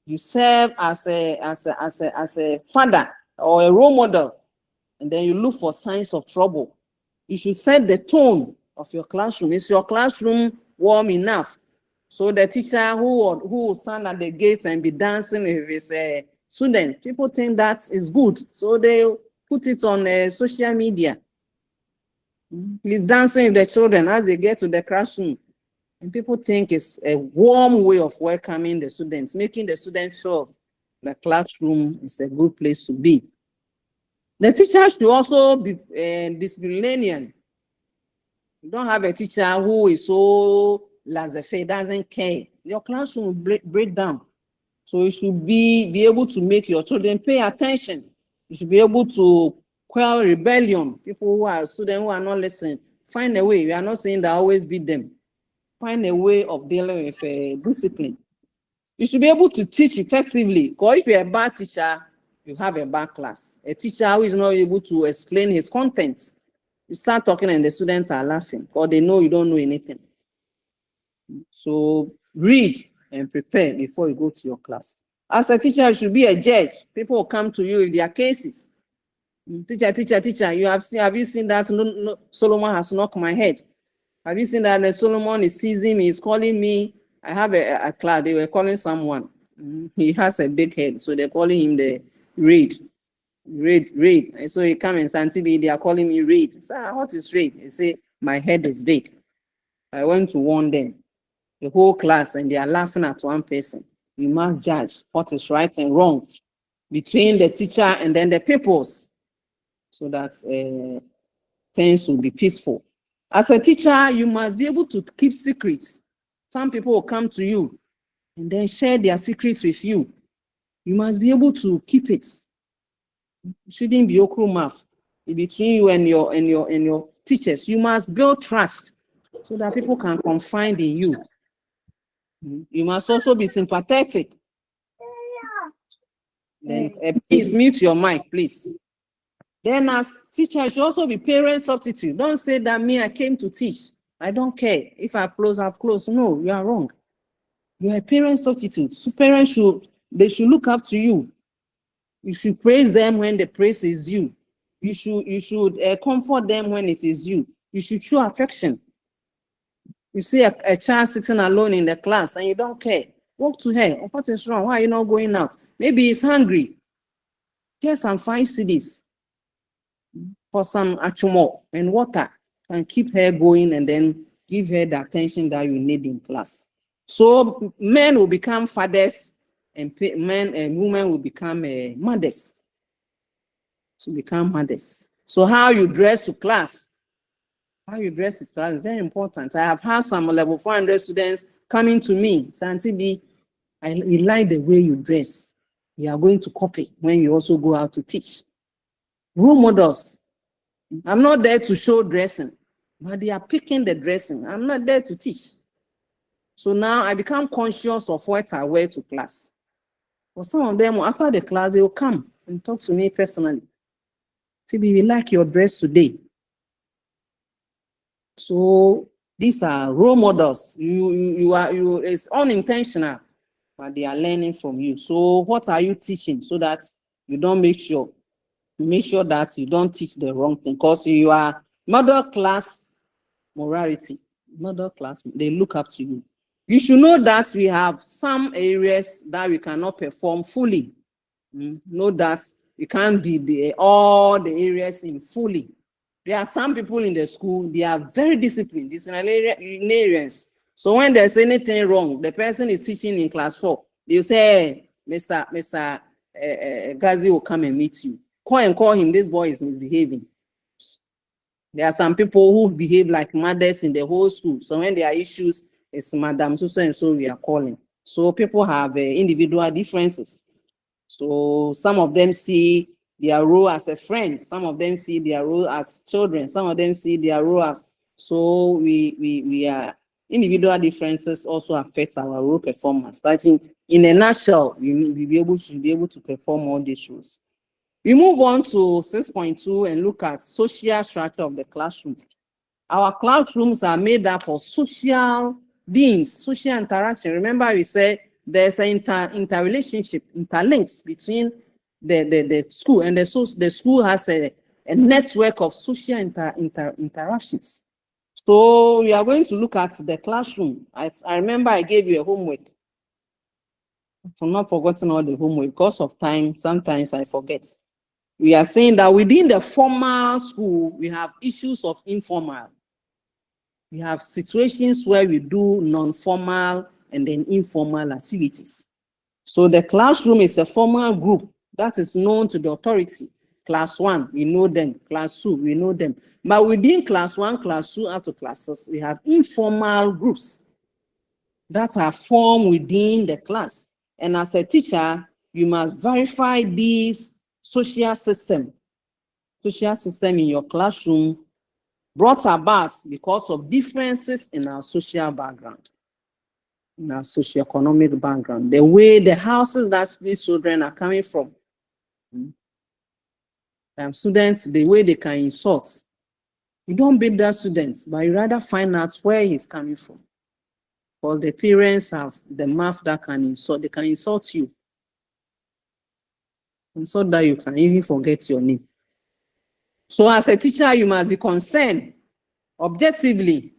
You serve as a father or a role model, and then you look for signs of trouble. You should set the tone of your classroom. Is your classroom warm enough? So the teacher who will stand at the gates and be dancing with his students, people think that is good. So they put it on social media. He's dancing with the children as they get to the classroom. And people think it's a warm way of welcoming the students, making the students feel the classroom is a good place to be. The teacher should also be disciplinarian. You don't have a teacher who is so laissez-faire, doesn't care. Your classroom will break down. So you should be able to make your children pay attention. You should be able to quell rebellion. People who are students who are not listening, find a way. We are not saying that always beat them. Find a way of dealing with discipline. You should be able to teach effectively. Because if you're a bad teacher, you have a bad class. A teacher who is not able to explain his content, you start talking and the students are laughing because they know you don't know anything. So read and prepare before you go to your class. As a teacher, you should be a judge. People will come to you with their cases. Teacher, have you seen that Solomon has knocked my head? Have you seen that Solomon is seizing me, he's calling me? I have a class, they were calling someone. He has a big head, so they're calling him the Raid. And so he come and Santibi, they are calling me Raid. So what is Raid? They say, my head is big. I went to warn them, the whole class, and they are laughing at one person. You must judge what is right and wrong between the teacher and then the pupils, so that things will be peaceful. As a teacher, you must be able to keep secrets. Some people will come to you and then share their secrets with you. You must be able to keep it. It shouldn't be okru mouth between you and your teachers. You must build trust so that people can confide in you. You must also be sympathetic. Then please mute your mic, please. Then as teacher, you should also be parent substitute. Don't say that me, I came to teach. I don't care. If I've closed. No, you are wrong. You are a parent substitute. So parents should look up to you. You should praise them when the praise is you. You should comfort them when it is you. You should show affection. You see a child sitting alone in the class and you don't care. Walk to her. What is wrong? Why are you not going out? Maybe he's hungry. Get some 5 cedis for some achumo and water and keep her going, and then give her the attention that you need in class. So men will become fathers, and men and women will become mothers. To become mothers. So how you dress to class, is very important. I have had some level 400 students coming to me, Santi B, you like the way you dress. You are going to copy when you also go out to teach. Role models. I'm not there to show dressing, but they are picking the dressing. I'm not there to teach. So now I become conscious of what I wear to class. For some of them, after the class, they will come and talk to me personally. See, we like your dress today. So these are role models. It's unintentional, but they are learning from you. So what are you teaching so that you don't make sure that you don't teach the wrong thing? Because you are middle class morality. Middle class, they look up to you. You should know that we have some areas that we cannot perform fully. Know that we can't be all the areas in fully. There are some people in the school, they are very disciplinarians. So when there's anything wrong, the person is teaching in class 4. They say, Mr. Gazi will come and meet you. Call him, this boy is misbehaving. There are some people who behave like mothers in the whole school. So when there are issues, it's Madam so and so we are calling. So people have individual differences. So some of them see their role as a friend. Some of them see their role as children. Some of them see their role as. So we are individual differences also affects our role performance. But in a nutshell, we should be able to perform all these roles. We move on to 6.2 and look at social structure of the classroom. Our classrooms are made up of social beings, social interaction. Remember, we said there's an interrelationship, interlinks between the school, and the school has a network of social interactions. So we are going to look at the classroom. I remember I gave you a homework. I've not forgotten all the homework. Because of time, sometimes I forget. We are saying that within the formal school, we have issues of informal. We have situations where we do non-formal and then informal activities. So the classroom is a formal group that is known to the authority. Class 1, we know them. Class 2, we know them. But within class 1, class 2, up to classes, we have informal groups that are formed within the class. And as a teacher, you must verify these social system in your classroom brought about because of differences in our social background, in our socioeconomic background, the way the houses that these children are coming from. Students, the way they can insult. You don't beat that student, but you rather find out where he's coming from. Because the parents have the mouth that can insult, they can insult you. And so that you can even forget your name. So as a teacher, you must be concerned objectively,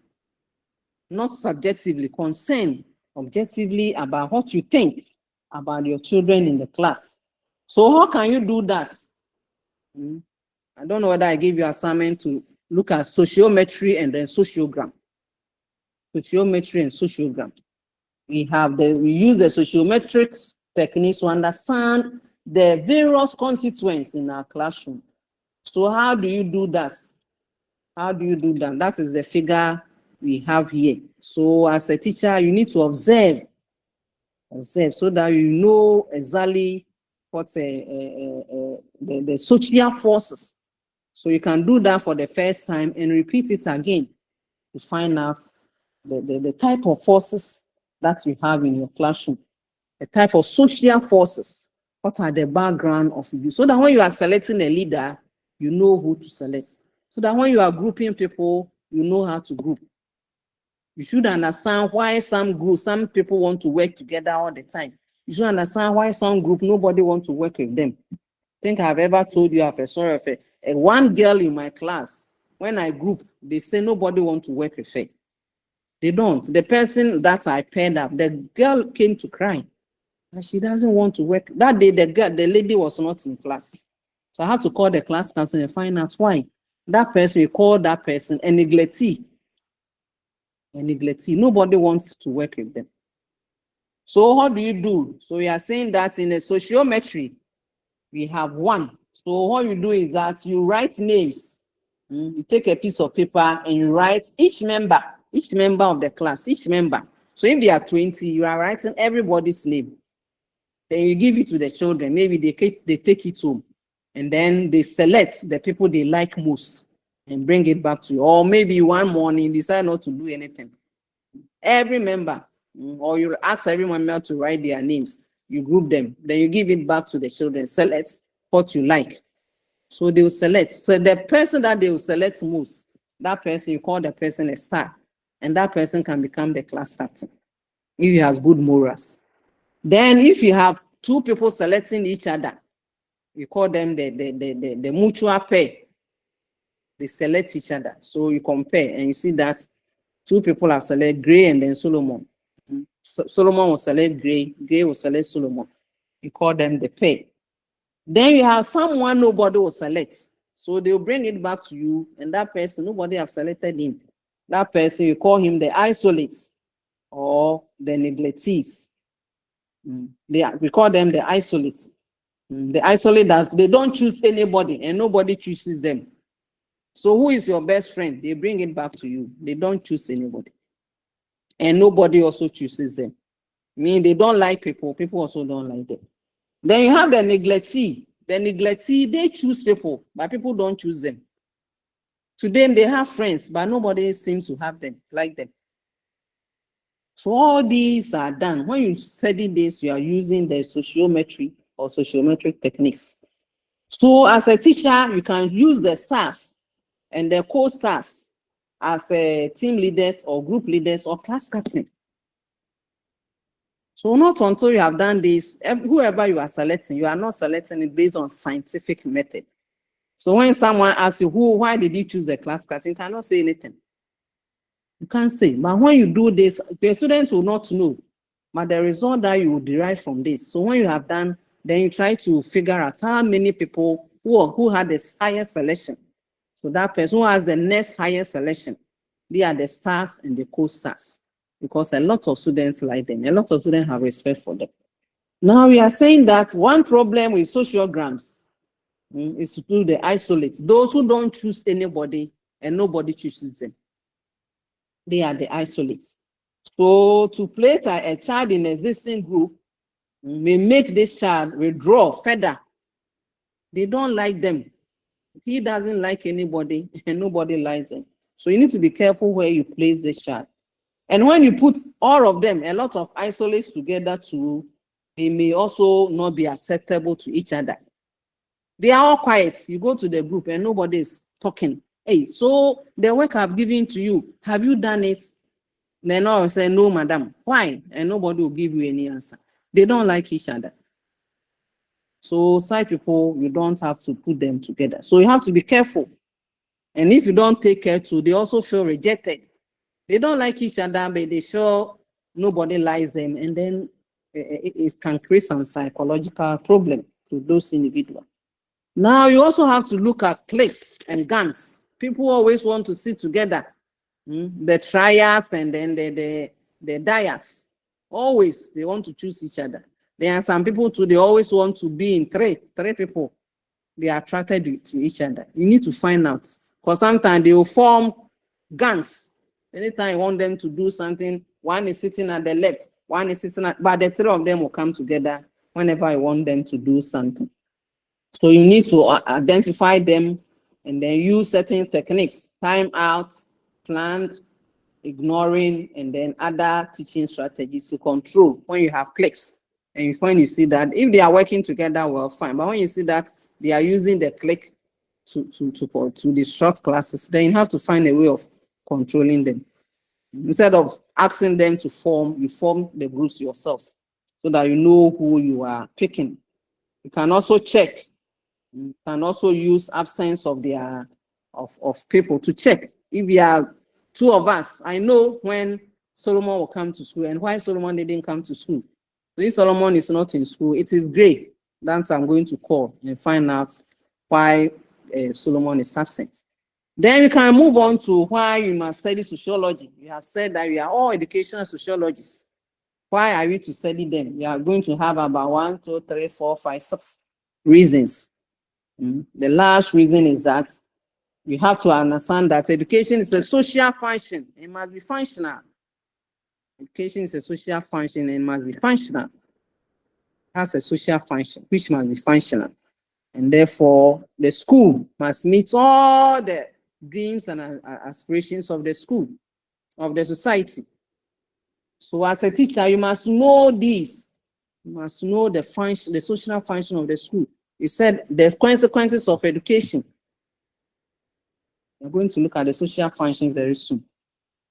not subjectively, concerned objectively about what you think about your children in the class. So how can you do that? I don't know whether I gave you assignment to look at sociometry and then sociogram. Sociometry and sociogram. We use the sociometric techniques to understand the various constituents in our classroom. So how do you do that? That is the figure we have here. So as a teacher, you need to observe so that you know exactly what the social forces. So you can do that for the first time and repeat it again to find out the type of forces that you have in your classroom, the type of social forces. What are the background of you? So that when you are selecting a leader, you know who to select. So that when you are grouping people, you know how to group. You should understand why some people want to work together all the time. You should understand why some group, nobody wants to work with them. I think I've ever told you of a story of a one girl in my class. When I group, they say nobody wants to work with her. They don't. The person that I paired up, the girl came to cry. And she doesn't want to work. That day, the lady was not in class. So I had to call the class council and find out why. That person, we call that person a neglectee. A neglectee. Nobody wants to work with them. So what do you do? So we are saying that in a sociometry, we have one. So what you do is that you write names. You take a piece of paper and you write each member of the class, each member. So if there are 20, you are writing everybody's name. Then you give it to the children. Maybe they take it home. And then they select the people they like most and bring it back to you. Or maybe one morning decide not to do anything. Every member, or you ask every member to write their names. You group them. Then you give it back to the children. Select what you like. So they will select. So the person that they will select most, that person, you call the person a star. And that person can become the class captain if he has good morals. Then if you have two people selecting each other, you call them the mutual pair. They select each other. So you compare and you see that two people have selected Gray and then Solomon. Solomon will select Gray, Gray will select Solomon. You call them the pair. Then you have someone nobody will select. So they'll bring it back to you, and that person, nobody have selected him. That person, you call him the isolates or the neglectees. We call them the isolates. The isolate that they don't choose anybody and nobody chooses them. So who is your best friend? They bring it back to you. They don't choose anybody. And nobody also chooses them. Meaning they don't like people. People also don't like them. Then you have the neglectee. The neglectee, they choose people, but people don't choose them. To them, they have friends, but nobody seems to have them, like them. So all these are done. When you study this, you are using the sociometry or sociometric techniques. So as a teacher, you can use the stars and the co-stars as team leaders or group leaders or class captain. So not until you have done this, whoever you are selecting, you are not selecting it based on scientific method. So when someone asks you, why did you choose the class captain, you cannot say anything. You can't say. But when you do this, the students will not know. But the result that you will derive from this. So when you have done, then you try to figure out how many people who had the highest selection. So that person who has the next highest selection, they are the stars and the co-stars. Because a lot of students like them. A lot of students have respect for them. Now we are saying that one problem with sociograms is to do the isolates. Those who don't choose anybody and nobody chooses them. They are the isolates. So to place a child in an existing group may make this child withdraw further. They don't like them. He doesn't like anybody and nobody likes him. So you need to be careful where you place this child. And when you put all of them, a lot of isolates together too, they may also not be acceptable to each other. They are all quiet. You go to the group and nobody is talking. Hey, so the work I've given to you, have you done it? Then all say, no, madam. Why? And nobody will give you any answer. They don't like each other. So side people, you don't have to put them together. So you have to be careful. And if you don't take care too, they also feel rejected. They don't like each other, but they feel nobody likes them. And then it can create some psychological problem to those individuals. Now you also have to look at cliques and gangs. People always want to sit together. The triads and then the dyads. Always they want to choose each other. There are some people too, they always want to be in three people. They are attracted to each other. You need to find out. Because sometimes they will form gangs. Anytime you want them to do something, one is sitting at the left, one is sitting at, but the three of them will come together whenever you want them to do something. So you need to identify them and then use certain techniques, time out, planned, ignoring, and then other teaching strategies to control when you have cliques And when you see that, if they are working together, well, fine. But when you see that they are using the click to disrupt classes, then you have to find a way of controlling them. Instead of asking them to form, you form the groups yourselves so that you know who you are picking. You can also check. You can also use absence of their of people to check. If we are two of us, I know when Solomon will come to school and why Solomon didn't come to school. So if Solomon is not in school, it is great that I'm going to call and find out why Solomon is absent. Then we can move on to why you must study sociology. We have said that we are all educational sociologists. Why are we to study them? We are going to have about 1, 2, 3, 4, 5, 6 reasons. The last reason is that you have to understand that education is a social function. It must be functional. Education is a social function and it must be functional. It has a social function which must be functional. And therefore, the school must meet all the dreams and aspirations of the school, of the society. So as a teacher, you must know this. You must know the function, the social function of the school. He said the consequences of education. We're going to look at the social function very soon.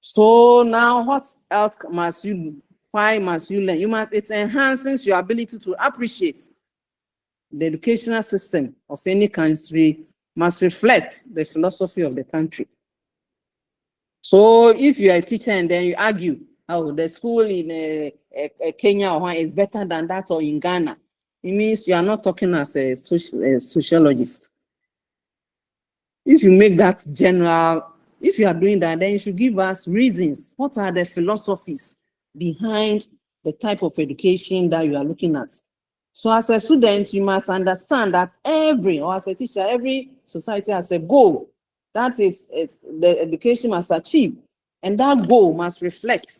So now what else must you do? Why must you learn? It enhances your ability to appreciate. The educational system of any country must reflect the philosophy of the country. So if you are a teacher and then you argue, oh, the school in Kenya or is better than that or in Ghana, it means you are not talking as a sociologist. If you make that general, if you are doing that, then you should give us reasons. What are the philosophies behind the type of education that you are looking at? So as a student, you must understand that or as a teacher, every society has a goal. That is the education must achieve. And that goal must reflect.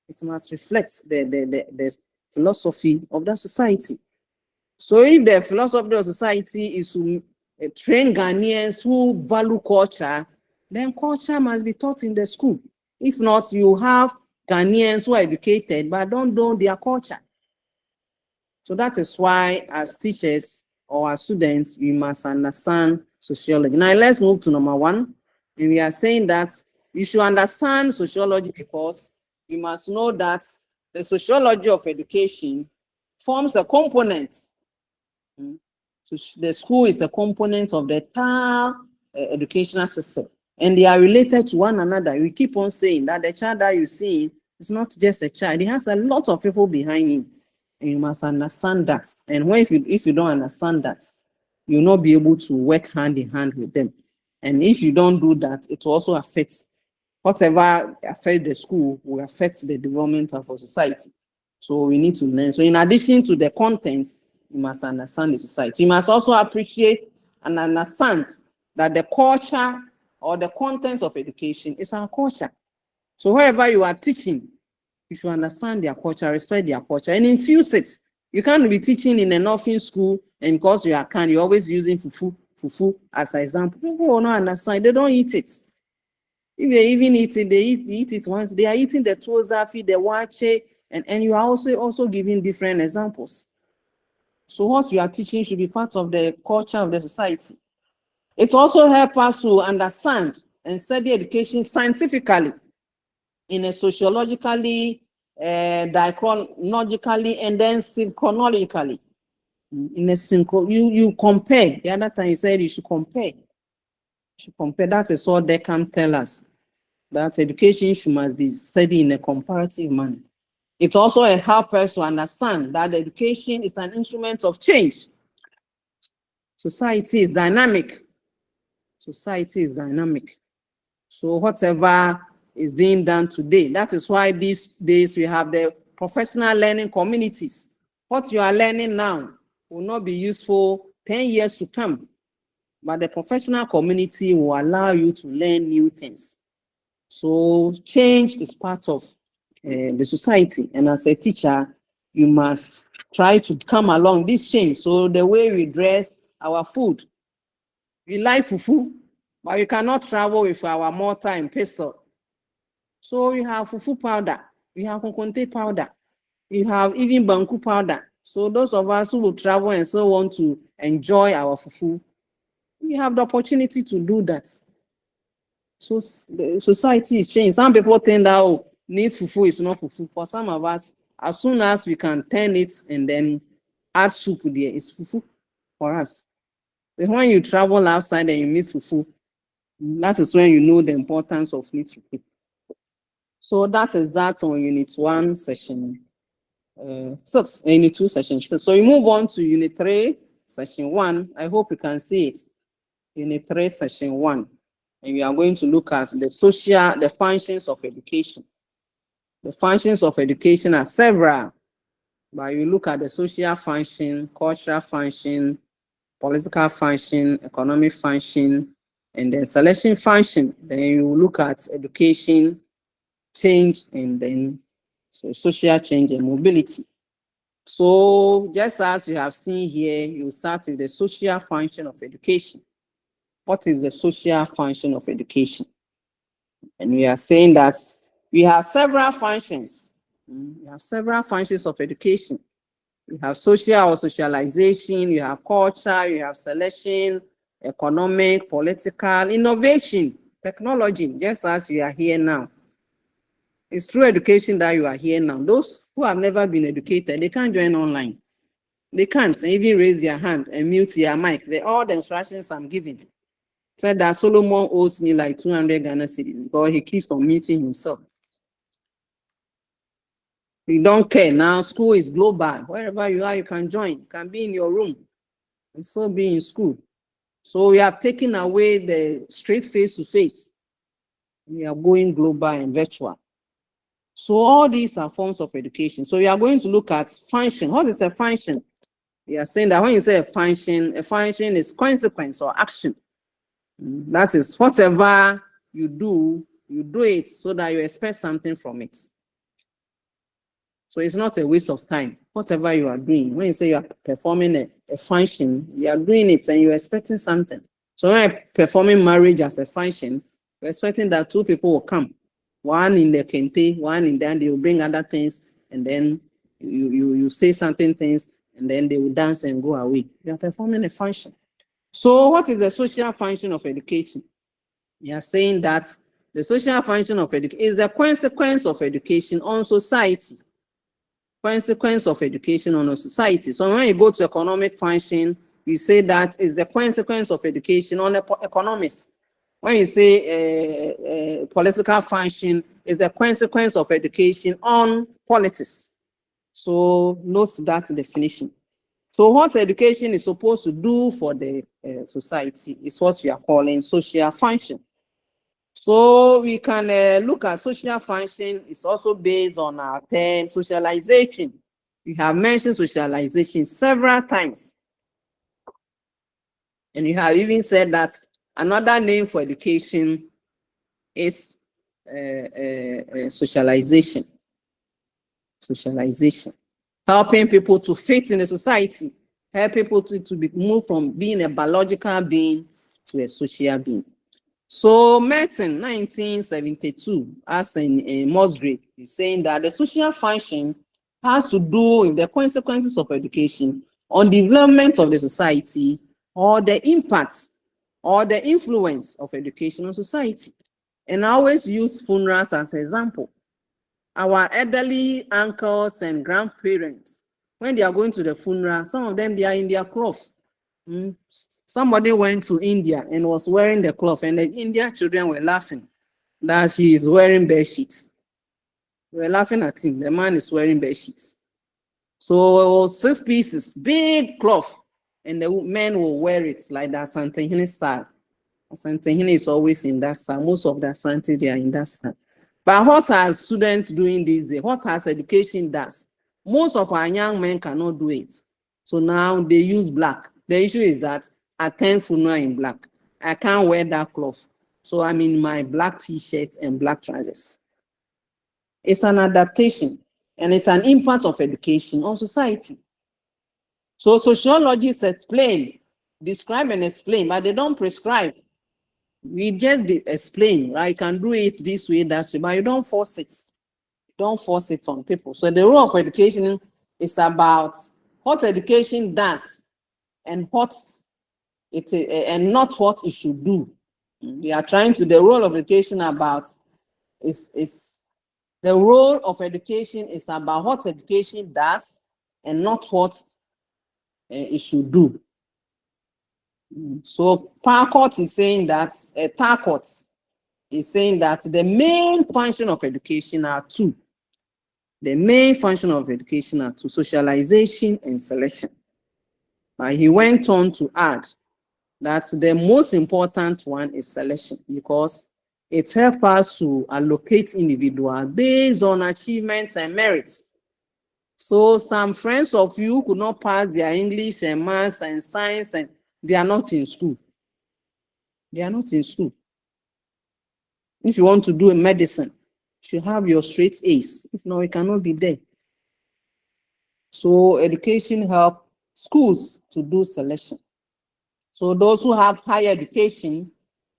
It must reflect the philosophy of that society. So if the philosophy of society is to train Ghanaians who value culture, then culture must be taught in the school. If not, you have Ghanaians who are educated but don't know their culture. So that is why as teachers or as students, we must understand sociology. Now let's move to number 1. And we are saying that you should understand sociology because you must know that the sociology of education forms a component. So the school is a component of the entire educational system. And they are related to one another. We keep on saying that the child that you see is not just a child. It has a lot of people behind him. And you must understand that. And if you don't understand that, you'll not be able to work hand in hand with them. And if you don't do that, it will also affects whatever affects the school will affect the development of our society. So we need to learn. So in addition to the contents, you must understand the society. You must also appreciate and understand that the culture or the contents of education is our culture. So wherever you are teaching, you should understand their culture, respect their culture, and infuse it. You can't be teaching in a northern school, and because you are you're always using fufu as an example. People will not understand. They don't eat it. If they even eat it, they eat it once. They are eating the tozafi, the wache, and you are also giving different examples. So what you are teaching should be part of the culture of the society. It also helps us to understand and study education scientifically, in a sociologically, diachronologically, and then synchronologically. In a you compare. The other time you said you should compare. You should compare. That is all they can tell us. That education must be studied in a comparative manner. It also helps us to understand that education is an instrument of change. Society is dynamic. Society is dynamic. So whatever is being done today, that is why these days we have the professional learning communities. What you are learning now will not be useful 10 years to come, but the professional community will allow you to learn new things. So change is part of the society, and as a teacher, you must try to come along this change. So the way we dress, our food, we like fufu, but we cannot travel with our mortar and pestle. So we have fufu powder, we have konkonte powder, we have even banku powder. So those of us who will travel and still want to enjoy our fufu, we have the opportunity to do that. So the society is changing. Some people think that, oh, need fufu is not fufu. For some of us, as soon as we can turn it and then add soup there, it's fufu for us. But when you travel outside and you miss fufu, that is when you know the importance of meat fufu. So that is that on Unit 1, Session 6, Unit 2, Session 6. So we move on to Unit 3, Session 1. I hope you can see it. Unit 3, Session 1. And we are going to look at the functions of education. The functions of education are several, but you look at the social function, cultural function, political function, economic function, and then selection function. Then you look at education, change, and then social change and mobility. So just as you have seen here, you start with the social function of education. What is the social function of education? And we are saying that we have several functions. We have several functions of education. You have social or socialization, you have culture, you have selection, economic, political, innovation, technology, just as you are here now. It's through education that you are here now. Those who have never been educated, they can't join online. They can't even raise their hand and mute their mic. All the instructions I'm giving. Said that Solomon owes me like 200 Ghana cedis because he keeps on muting himself. You don't care now. School is global. Wherever you are, you can join. You can be in your room and still be in school. So we have taken away the straight face-to-face. We are going global and virtual. So all these are forms of education. So we are going to look at function. What is a function? We are saying that when you say a function is consequence or action. That is whatever you do it so that you expect something from it. So it's not a waste of time. Whatever you are doing, when you say you are performing a function, you are doing it and you're expecting something. So when I'm performing marriage as a function, you're expecting that two people will come. One in the kente, one in there, they will bring other things, and then you say something things, and then they will dance and go away. You are performing a function. So what is the social function of education? We are saying that the social function of education is the consequence of education on society. Consequence of education on a society. So when you go to economic function, you say that is the consequence of education on economics. When you say political function, is the consequence of education on politics. So note that definition. So what education is supposed to do for the society is what we are calling social function. So we can look at social function. It's also based on our term socialization. We have mentioned socialization several times. And you have even said that another name for education is socialization. Socialization. Helping people to fit in the society. Help people to move from being a biological being to a social being. So Merton, 1972, as in Musgrave, is saying that the social function has to do with the consequences of education on the development of the society or the impact or the influence of education on society. And I always use funerals as an example. Our elderly uncles and grandparents, when they are going to the funeral, some of them, they are in their cloth. Somebody went to India and was wearing the cloth, and the Indian children were laughing that he is wearing bed sheets. They were laughing at him. The man is wearing bed sheets. So 6 pieces, big cloth, and the men will wear it like the Asantehene style. Asantehene is always in that style. Most of the Asante, they are in that style. But what are students doing these days? What has education does? Most of our young men cannot do it. So now they use black. The issue is that I attend funeral in black. I can't wear that cloth. So I'm in my black t-shirts and black trousers. It's an adaptation, and it's an impact of education on society. So sociologists describe and explain, but they don't prescribe. We just explain, I can do it this way, that way, but you don't force it. Don't force it on people. So the role of education is about what education does and what it and not what it should do. We are trying to the role of education about is the role of education is about what education does and not what it should do. So Parkot is saying that Tarkot is saying that the main function of education are two. The main function of education are two: socialization and selection. He went on to add that the most important one is selection, because it helps us to allocate individuals based on achievements and merits. So some friends of you could not pass their English and maths and science, and they are not in school. They are not in school. If you want to do a medicine, you should have your straight A's. If not, you cannot be there. So education helps schools to do selection. So those who have higher education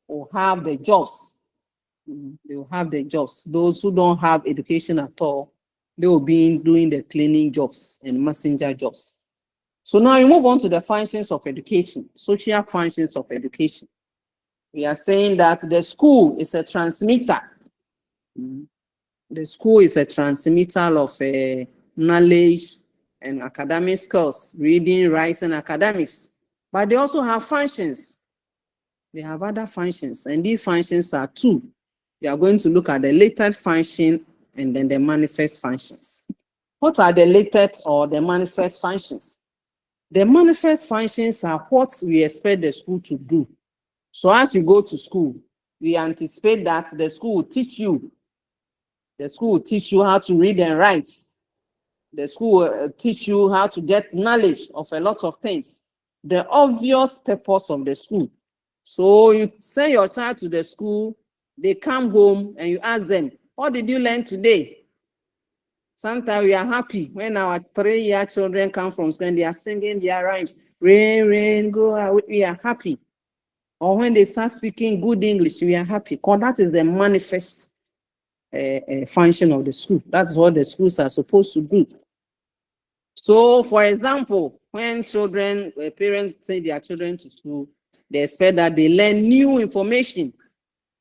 will have the jobs. They will have the jobs. Those who don't have education at all, they will be doing the cleaning jobs and messenger jobs. So now you move on to the functions of education, social functions of education. We are saying that the school is a transmitter. The school is a transmitter of knowledge and academic skills, reading, writing, academics. But they also have functions. They have other functions, and these functions are two. We are going to look at the latent function and then the manifest functions. What are the latent or the manifest functions? The manifest functions are what we expect the school to do. So as you go to school, we anticipate that the school will teach you. The school will teach you how to read and write. The school will teach you how to get knowledge of a lot of things. The obvious purpose of the school. So you send your child to the school, they come home and you ask them, what did you learn today? Sometimes we are happy when our 3-year children come from school and they are singing their rhymes. Rain, rain, go away. We are happy. Or when they start speaking good English, we are happy. Because that is the manifest function of the school. That's what the schools are supposed to do. So, for example, when parents send their children to school, they expect that they learn new information,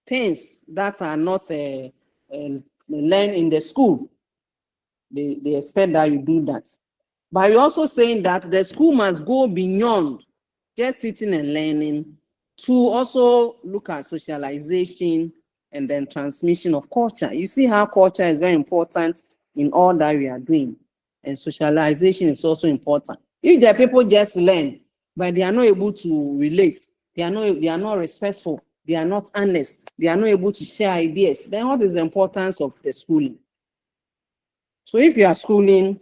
things that are not learned in the school. They expect that you do that. But you're also saying that the school must go beyond just sitting and learning to also look at socialization and then transmission of culture. You see how culture is very important in all that we are doing. And socialization is also important. If the people just learn, but they are not able to relate, they are not respectful, they are not honest, they are not able to share ideas, then what is the importance of the schooling? So if you are schooling,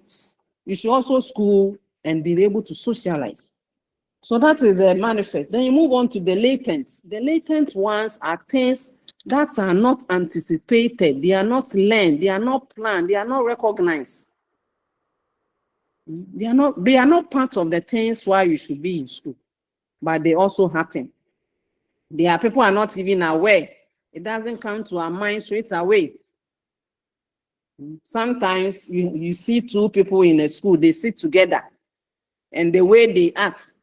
you should also school and be able to socialize. So that is a manifest. Then you move on to the latent. The latent ones are things that are not anticipated, they are not learned, they are not planned, they are not recognized. They are not part of the things why you should be in school, but they also happen. There are people who are not even aware. It doesn't come to our mind straight away. Sometimes you see two people in a school, they sit together, and the way they act,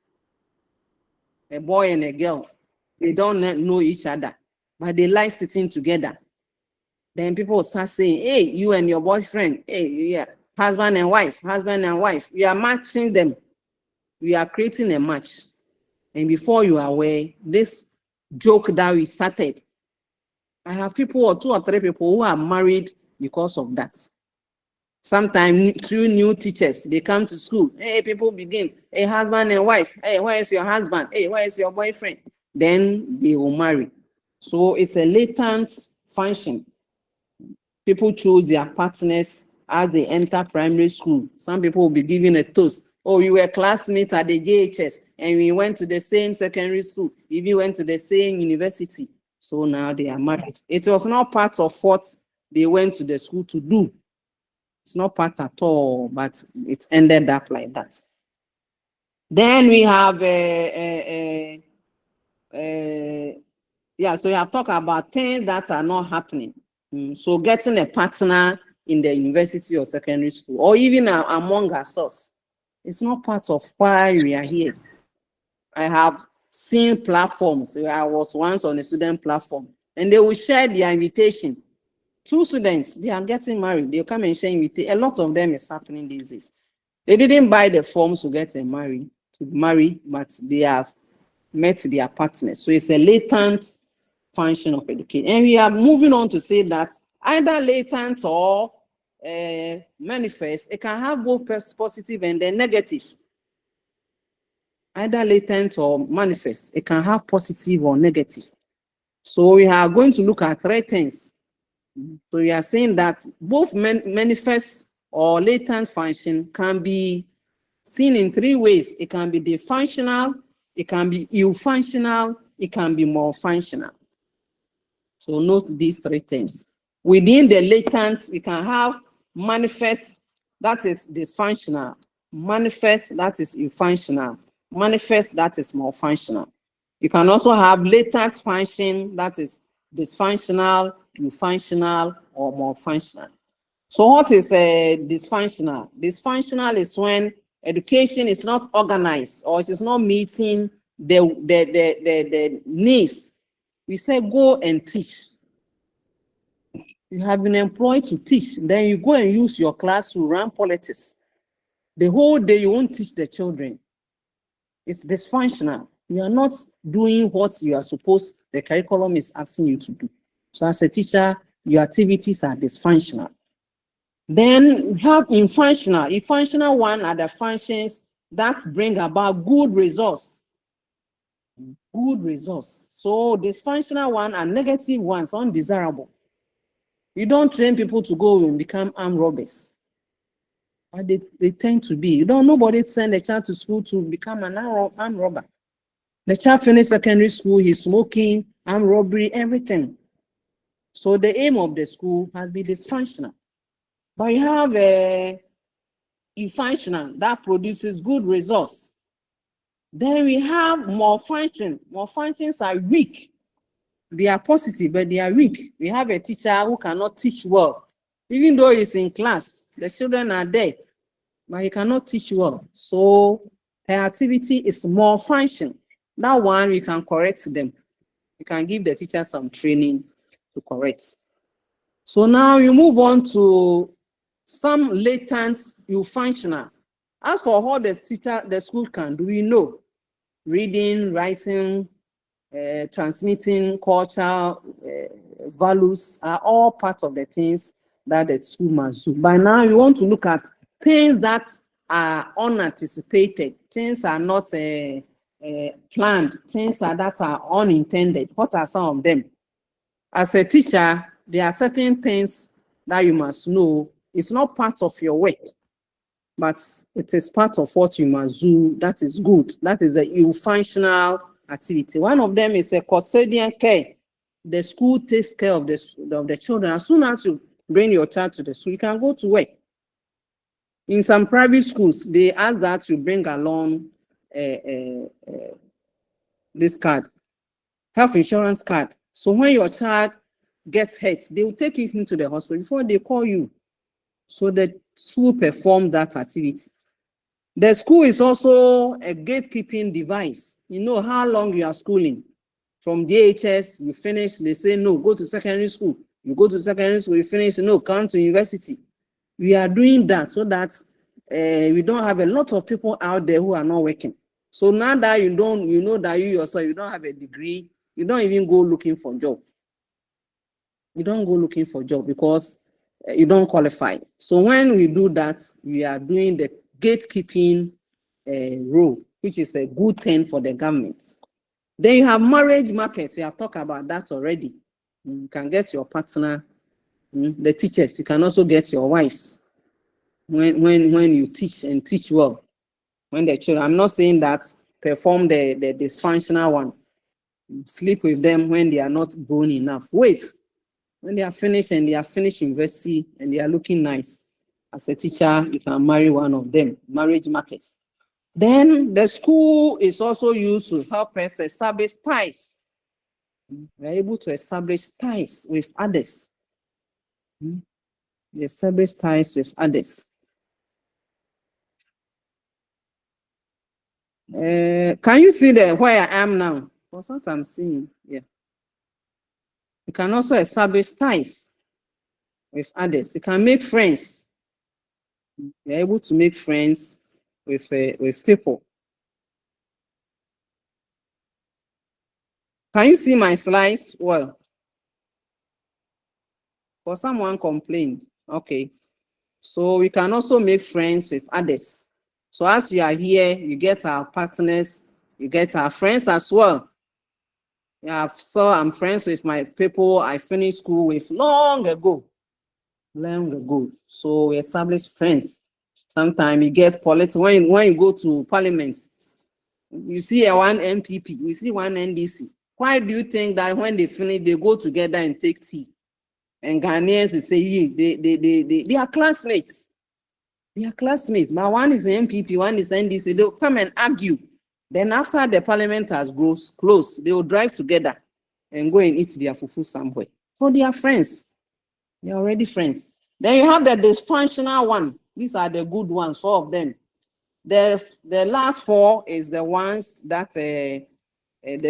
a boy and a girl, they don't know each other, but they like sitting together. Then people start saying, hey, you and your boyfriend, hey, yeah, husband and wife, we are matching them. We are creating a match. And before you are aware, this joke that we started, I have people or 2 or 3 people who are married because of that. Sometimes 2 new teachers, they come to school. Hey, people begin, hey, husband and wife. Hey, where is your husband? Hey, where is your boyfriend? Then they will marry. So it's a latent function. People choose their partners as they enter primary school. Some people will be given a toast. Oh, you were classmates at the JHS and we went to the same secondary school. If you went to the same university. So now they are married. It was not part of what they went to the school to do. It's not part at all, but it ended up like that. Then we have so you have talked about things that are not happening. So getting a partner in the university or secondary school, or even among ourselves. It's not part of why we are here. I have seen platforms. I was once on a student platform, and they will share their invitation. 2 students, they are getting married. They'll come and share invitation. A lot of them is happening these days. They didn't buy the forms to get married, but they have met their partners. So it's a latent function of education. And we are moving on to say that either latent or manifest, it can have both positive and then negative. Either latent or manifest, it can have positive or negative. So we are going to look at 3 things. So we are saying that both manifest or latent function can be seen in 3 ways. It can be defunctional, it can be ill-functional, it can be more functional. So note these 3 terms. Within the latent, we can have manifest, that is dysfunctional, manifest, that is ill-functional, manifest, that is more functional. You can also have latent function, that is dysfunctional, ill-functional, or more functional. So what is dysfunctional? Dysfunctional is when education is not organized or it is not meeting the needs. We say go and teach. You have been employed to teach, then you go and use your class to run politics. The whole day you won't teach the children. It's dysfunctional. You are not doing what you are supposed, the curriculum is asking you to do. So as a teacher, your activities are dysfunctional. Then we have infunctional. Infunctional one are the functions that bring about good results. Good results. So dysfunctional one are negative ones, undesirable. You don't train people to go and become armed robbers. But they tend to be. Nobody send a child to school to become an armed robber. The child finished secondary school, he's smoking, armed robbery, everything. So the aim of the school has been dysfunctional. But you have a functional that produces good results. Then we have more function. More functions are weak. They are positive, but they are weak. We have a teacher who cannot teach well. Even though he's in class, the children are there, but he cannot teach well. So her activity is more function. That one, we can correct them. We can give the teacher some training to correct. So now you move on to some latent functional. As for what the school can do, we know reading, writing, transmitting culture, values are all part of the things that the school must do. By now, you want to look at things that are unanticipated, things are not planned, things that are unintended. What are some of them? As a teacher, there are certain things that you must know. It's not part of your work, but it is part of what you must do. That is good. That is a functional activity. One of them is a custodian care. The school takes care of the children. As soon as you bring your child to the school, you can go to work. In some private schools, they ask that you bring along this card, health insurance card. So when your child gets hurt, they will take you into the hospital before they call you. So the school perform that activity. The school is also a gatekeeping device. You know how long you are schooling. From DHS, you finish, they say, no, go to secondary school. You go to secondary school, you finish, no, come to university. We are doing that so that we don't have a lot of people out there who are not working. So now that you know that you yourself, you don't have a degree, you don't even go looking for a job. You don't go looking for a job because you don't qualify. So when we do that, we are doing the gatekeeping role, which is a good thing for the government. Then you have marriage markets. We have talked about that already. You can get your partner, the teachers. You can also get your wives when you teach and teach well. When the children, I'm not saying that perform the dysfunctional one. Sleep with them when they are not grown enough. Wait, when they are finished and they are finished university and they are looking nice, as a teacher, you can marry one of them. Marriage markets. Then the school is also used to help us establish ties. We're able to establish ties with others. We establish ties with others. Can you see where I am now? That's what I'm seeing. Yeah. You can also establish ties with others. You can make friends. You're able to make friends with people. Can you see my slides? Well, for someone complained. Okay. So we can also make friends with others. So as you are here, you get our partners, you get our friends as well. Yeah, so I'm friends with my people I finished school with long ago. So we establish friends. Sometimes you get politics. When you go to parliament, you see one MPP, you see one NDC. Why do you think that when they finish, they go together and take tea? And Ghanaians will say, they are classmates. They are classmates. But one is MPP, one is NDC. They'll come and argue. Then after the parliament has closed, they will drive together and go and eat their fufu somewhere. So they are friends. They are already friends. Then you have the dysfunctional one. These are the good ones, 4 of them. The last 4 is the ones that the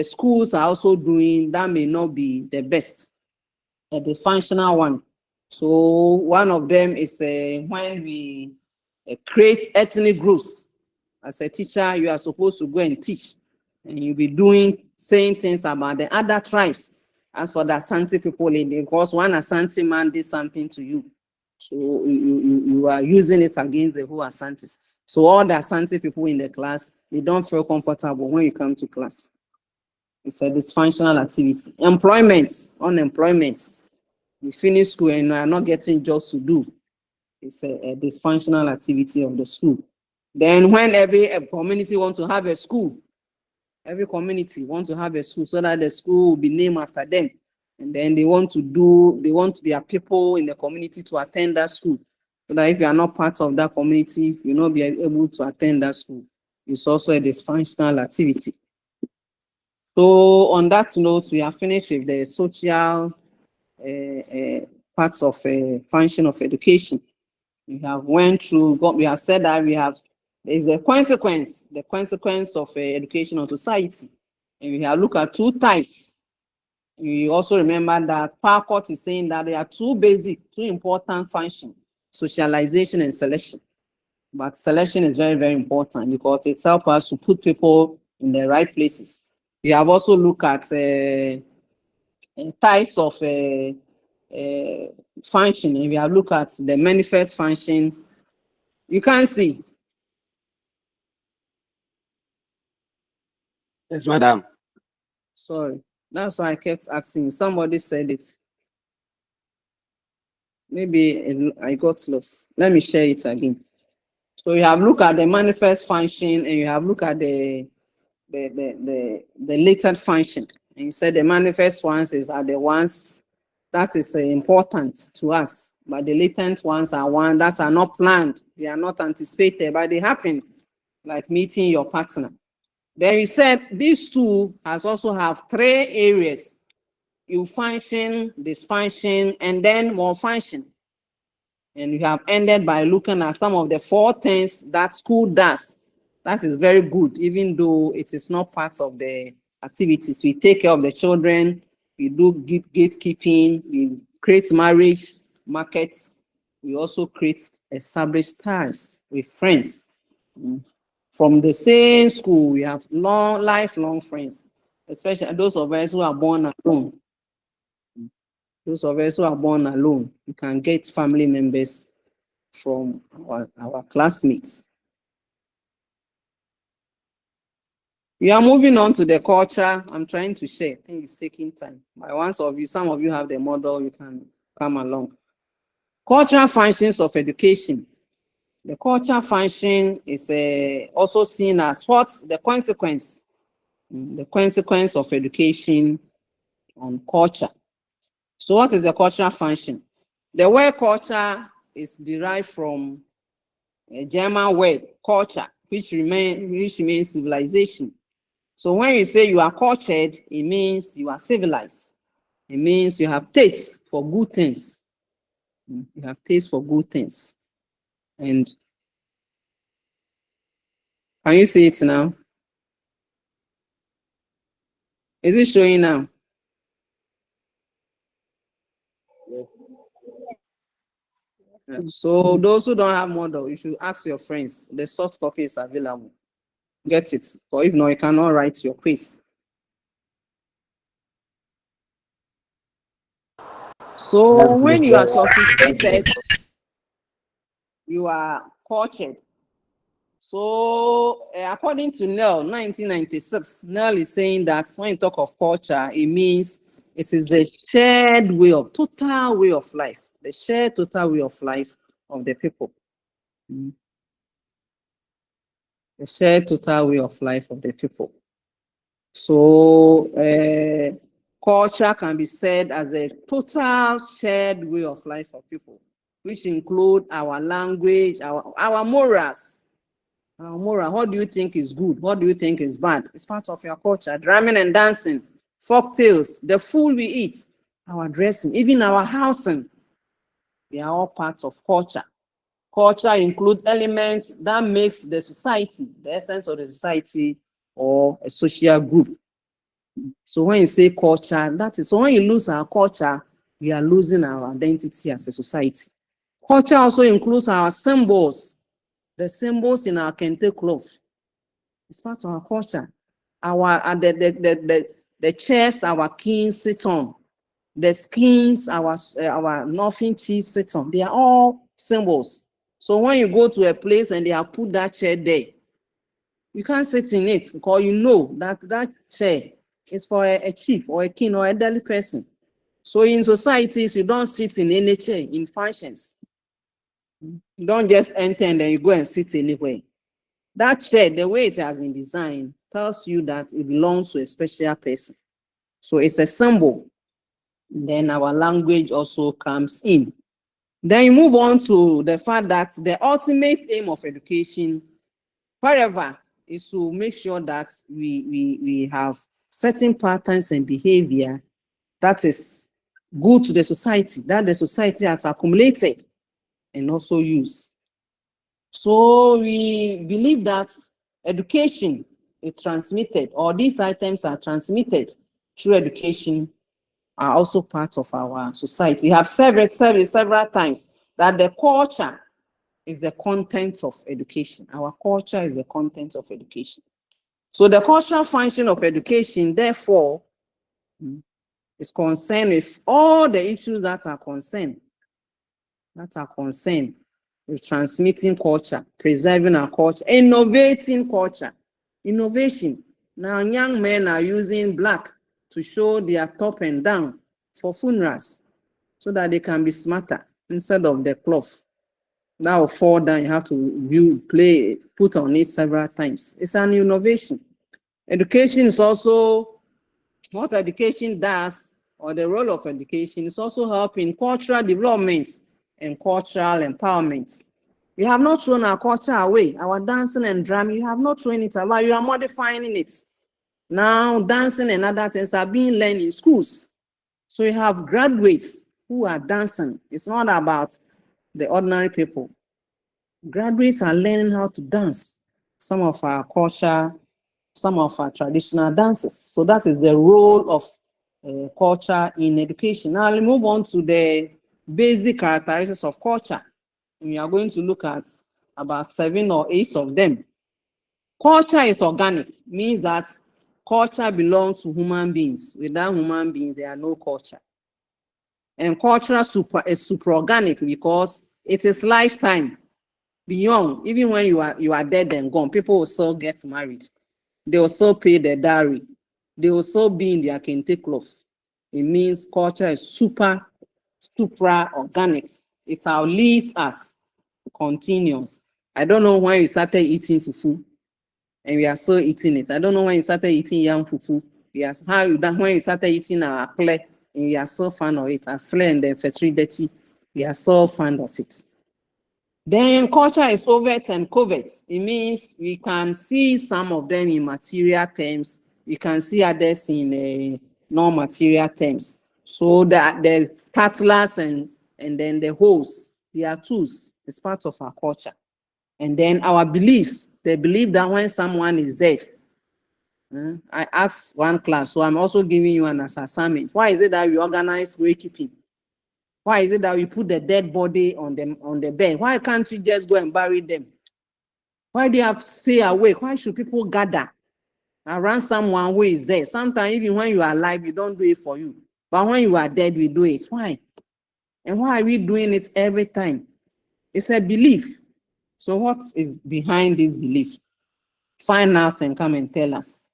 schools are also doing that may not be the best. The dysfunctional one. So one of them is when we create ethnic groups. As a teacher, you are supposed to go and teach, and you'll be saying things about the other tribes. As for the Asante people, because one Asante man did something to you, so you are using it against the whole Asantes. So all the Asante people in the class, they don't feel comfortable when you come to class. It's a dysfunctional activity. Employment, unemployment. You finish school and you are not getting jobs to do. It's a dysfunctional activity of the school. Then when every community wants to have a school, every community wants to have a school so that the school will be named after them. And then they want their people in the community to attend that school. So that if you are not part of that community, you'll not be able to attend that school. It's also a dysfunctional activity. So on that note, we are finished with the social parts of function of education. We have went through, we have said that there's the consequence of education on society. And we have looked at 2 types. We also remember that Parkot is saying that there are 2 important functions, socialization and selection. But selection is very, very important because it helps us to put people in the right places. We have also looked at types of function. If you have looked at the manifest function, you can see. Yes, madam. Sorry, that's why I kept asking. Somebody said it. Maybe I got lost. Let me share it again. So you have looked at the manifest function and you have looked at the latent function. And you said the manifest ones are the ones that is important to us, but the latent ones are ones that are not planned. They are not anticipated, but they happen, like meeting your partner. Then we said these 2 also have 3 areas: you function, dysfunction, and then more function. And we have ended by looking at some of the 4 things that school does. That is very good, even though it is not part of the activities. We take care of the children, we do gatekeeping, we create marriage, markets. We also create established ties with friends. From the same school, we have lifelong friends, especially those of us who are born alone. Those of us who are born alone, you can get family members from our classmates. We are moving on to the culture. I'm trying to share. I think it's taking time. Some of you have the model, you can come along. Cultural functions of education. The cultural function is also seen as what's the consequence? The consequence of education on culture. So what is the cultural function? The word culture is derived from a German word, culture, which means civilization. So when you say you are cultured, it means you are civilized. It means you have taste for good things. You have taste for good things. And can you see it now? Is it showing now? So those who don't have model, you should ask your friends. The soft copy is available. Get it. Or if not, you cannot write your quiz. So when you are sophisticated, you are cultured. So according to Nell, 1996, Nell is saying that when you talk of culture, it means it is the shared way of, total way of life, the shared total way of life of the people. The shared total way of life of the people. So culture can be said as a total shared way of life of people, which include our language, our morals. Our moral, what do you think is good? What do you think is bad? It's part of your culture. Drumming and dancing, folk tales, the food we eat, our dressing, even our housing. They are all parts of culture. Culture includes elements that makes the society, the essence of the society or a social group. So when you say culture, that is, so when you lose our culture, we are losing our identity as a society. Culture also includes our symbols, the symbols in our kente cloth. It's part of our culture. Our the chairs our kings sit on, the skins our northern chiefs sit on. They are all symbols. So when you go to a place and they have put that chair there, you can't sit in it because you know that that chair is for a chief or a king or elderly person. So in societies, you don't sit in any chair in functions. You don't just enter and then you go and sit anywhere. That chair, the way it has been designed, tells you that it belongs to a special person. So it's a symbol. Then our language also comes in. Then you move on to the fact that the ultimate aim of education, wherever, is to make sure that we have certain patterns and behavior that is good to the society, that the society has accumulated and also used. So we believe that education is transmitted, or these items are transmitted through education, are also part of our society. We have said several times that the culture is the content of education. Our culture is the content of education. So the cultural function of education, therefore, is concerned with all the issues that are concerned with transmitting culture, preserving our culture, innovating culture. Innovation. Now young men are using black to show their top and down for funerals so that they can be smarter instead of the cloth. That will fall down, you have to put on it several times. It's an innovation. Education is also, what education does, or the role of education is also helping cultural development and cultural empowerment. We have not thrown our culture away. Our dancing and drumming, you have not thrown it away. You are modifying it. Now, dancing and other things are being learned in schools. So you have graduates who are dancing. It's not about the ordinary people. Graduates are learning how to dance. Some of our culture, some of our traditional dances. So that is the role of culture in education. Now, let's move on to the basic characteristics of culture. And we are going to look at about 7 or 8 of them. Culture is organic, means that culture belongs to human beings. Without human beings, there are no culture. And culture is super-organic because it is lifetime, beyond. Even when you are dead and gone, people will still get married. They will still pay their dowry. They will still be in their kente cloth. It means culture is super-organic. It outlives us, continuous. I don't know when we started eating fufu, and we are still eating it. I don't know when you started eating yam fufu. When you started eating our akle, and we are so fond of it. Our flare and the fertility, we are so fond of it. Then culture is overt and covert. It means we can see some of them in material terms. We can see others in non-material terms. So the tattlers and then the hoes, they are tools. It's part of our culture. And then our beliefs, they believe that when someone is dead, I asked one class, so I'm also giving you an assignment. Why is it that we organize waykeeping? Why is it that we put the dead body on the bed? Why can't we just go and bury them? Why do you have to stay awake? Why should people gather around someone who is dead? Sometimes even when you are alive, we don't do it for you. But when you are dead, we do it. Why? And why are we doing it every time? It's a belief. So what is behind this belief? Find out and come and tell us.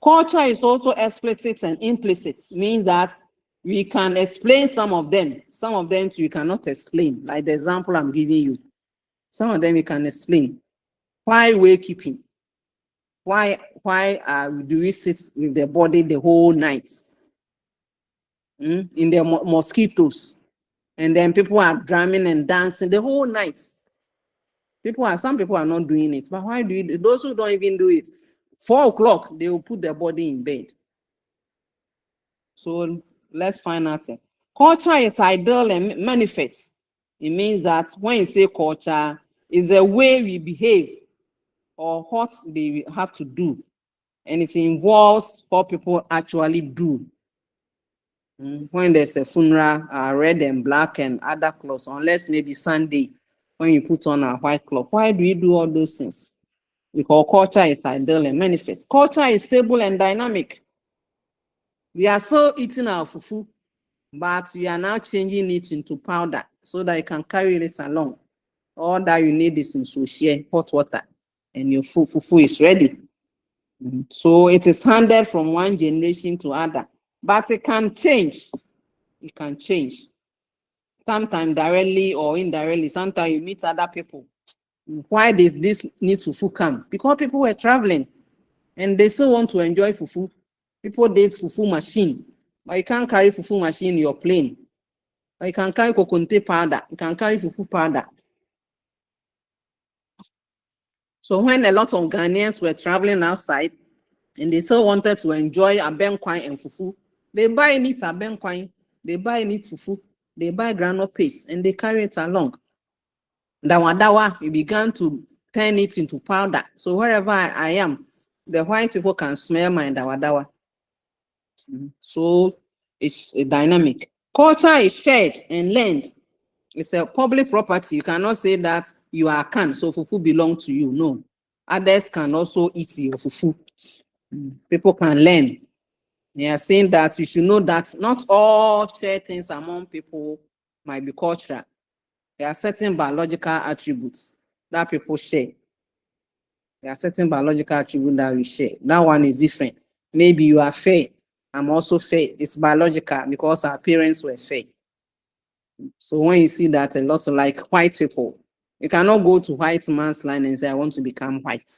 Culture is also explicit and implicit, means that we can explain some of them. Some of them we cannot explain, like the example I'm giving you. Some of them we can explain. Why waykeeping? Why do we sit with the body the whole night? In the mosquitoes, and then people are drumming and dancing the whole night. Some people are not doing it, but why do you? Those who don't even do it, 4 o'clock they will put their body in bed. So let's find out. Culture is ideal and manifest. It means that when you say culture, is the way we behave or what they have to do, and it involves what people actually do. When there's a funeral, red and black and other clothes, unless maybe Sunday, when you put on a white cloth. Why do you do all those things? Because culture is ideal and manifest. Culture is stable and dynamic. We are still eating our fufu, but we are now changing it into powder so that you can carry this along. All that you need is in sushi, hot water, and your fufu is ready. So it is handed from one generation to other, but it can change. It can change. Sometimes directly or indirectly. Sometimes you meet other people. Why does this need fufu come? Because people were traveling and they still want to enjoy fufu. People did fufu machine, but you can't carry fufu machine in your plane. But you can carry kokonte powder. You can carry fufu powder. So when a lot of Ghanaians were traveling outside and they still wanted to enjoy abenkwai and fufu, they buy it abenkwai, they buy it fufu, they buy groundnut paste and they carry it along. Dawa, we began to turn it into powder. So wherever I am, the white people can smell my dawa. So it's a dynamic. Culture is shared and learned. It's a public property. You cannot say that you are can, so fufu belong to you. No. Others can also eat your fufu. People can learn. They are saying that you should know that not all shared things among people might be cultural. There are certain biological attributes that people share. There are certain biological attributes that we share. That one is different. Maybe you are fair. I'm also fair. It's biological because our parents were fair. So when you see that a lot of like white people, you cannot go to white man's line and say, I want to become white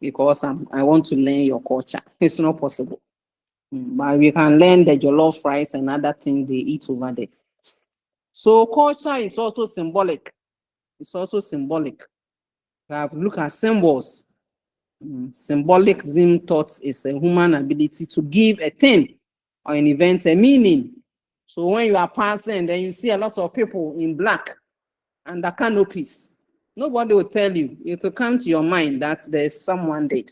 because I want to learn your culture. It's not possible. But we can learn the jollof rice and other things they eat over there. So culture is also symbolic. It's also symbolic. We have look at symbols. Symbolism thought is a human ability to give a thing or an event a meaning. So when you are passing, then you see a lot of people in black and the canopies. Nobody will tell you. It will come to your mind that there's someone dead.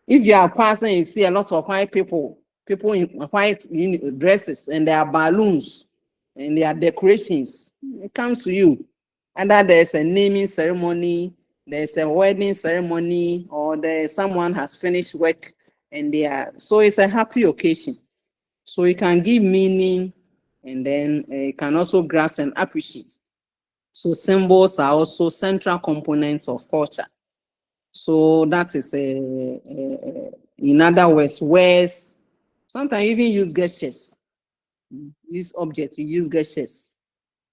If you are passing, you see a lot of white people in white dresses, and there are balloons and there are decorations. It comes to you. Either there's a naming ceremony, there's a wedding ceremony, or someone has finished work and so it's a happy occasion. So you can give meaning and then you can also grasp and appreciate. So symbols are also central components of culture. So that is in other words, sometimes even use gestures. Use objects, you use gestures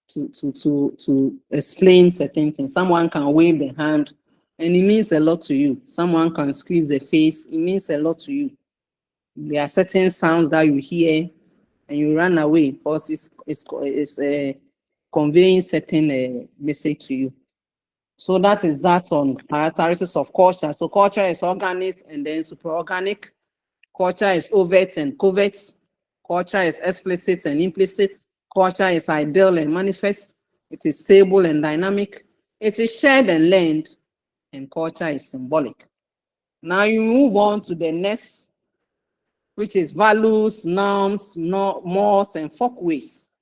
to explain certain things. Someone can wave the hand and it means a lot to you. Someone can squeeze the face, it means a lot to you. There are certain sounds that you hear and you run away because it's conveying certain message to you. So that is that on characteristics of culture. So culture is organic and then superorganic. Culture is overt and covert. Culture is explicit and implicit. Culture is ideal and manifest. It is stable and dynamic. It is shared and learned. And culture is symbolic. Now you move on to the next which is values, norms, mores, and folkways.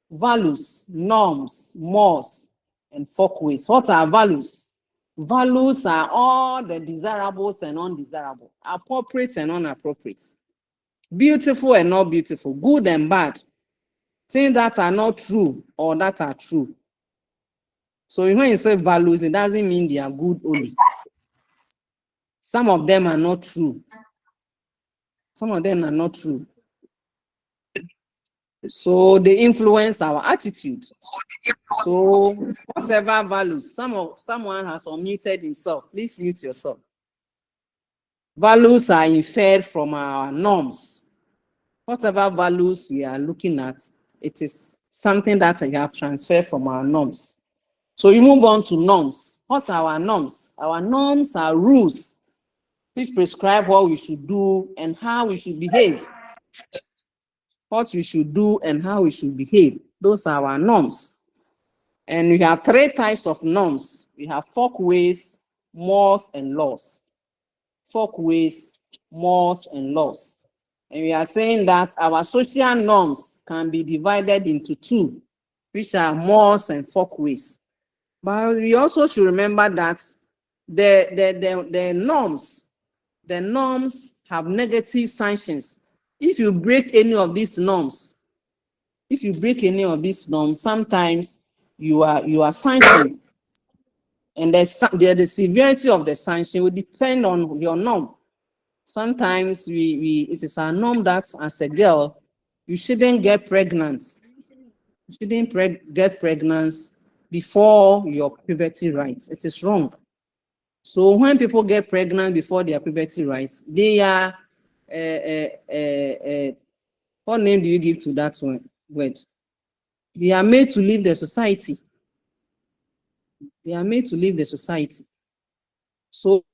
Values, norms, mores, and folkways. What are values? Values are all the desirables and undesirable, appropriate and inappropriate, beautiful and not beautiful, good and bad, things that are not true or that are true. So when you say values, it doesn't mean they are good only. Some of them are not true. Some of them are not true. So they influence our attitude. So whatever values, someone has unmuted himself. Please mute yourself. Values are inferred from our norms. Whatever values we are looking at, it is something that we have transferred from our norms. So we move on to norms. What's our norms? Our norms are rules which prescribe what we should do and how we should behave. What we should do and how we should behave. Those are our norms. And we have three types of norms. We have folkways, mores, and laws. Folkways, mores, and laws. And we are saying that our social norms can be divided into two, which are mores and folkways. But we also should remember that the norms have negative sanctions. If you break any of these norms, sometimes you are sanctioned. And the severity of the sanction will depend on your norm. Sometimes it is a norm that as a girl, you shouldn't get pregnant. You shouldn't get pregnant before your puberty rights. It is wrong. So when people get pregnant before their puberty rights, they are, what name do you give to that word? They are made to leave the society. They are made to leave the society. So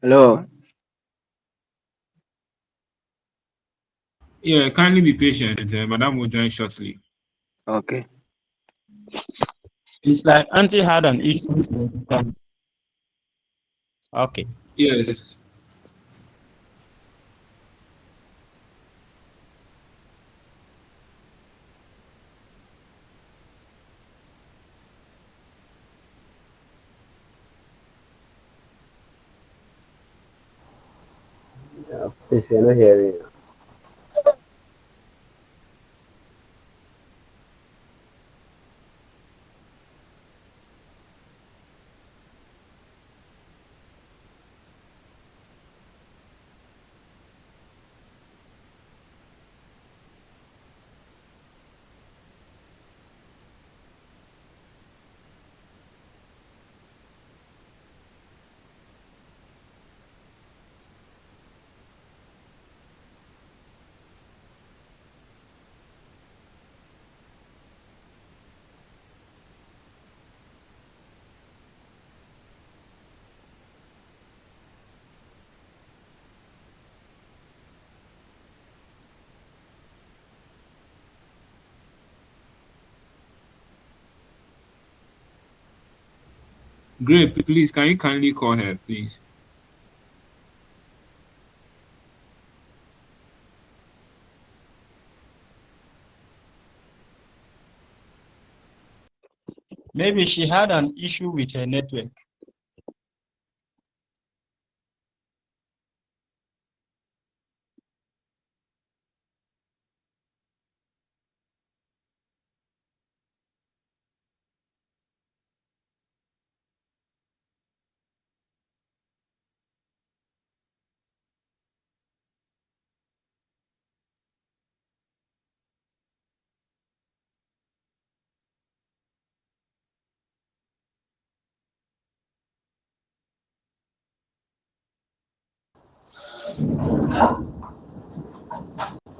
Hello. Yeah, kindly be patient. Madam will join shortly. Okay. It's like Auntie had an issue. Okay. Yes. Please, you're not hearing. Great, please, can you kindly call her, please? Maybe she had an issue with her network.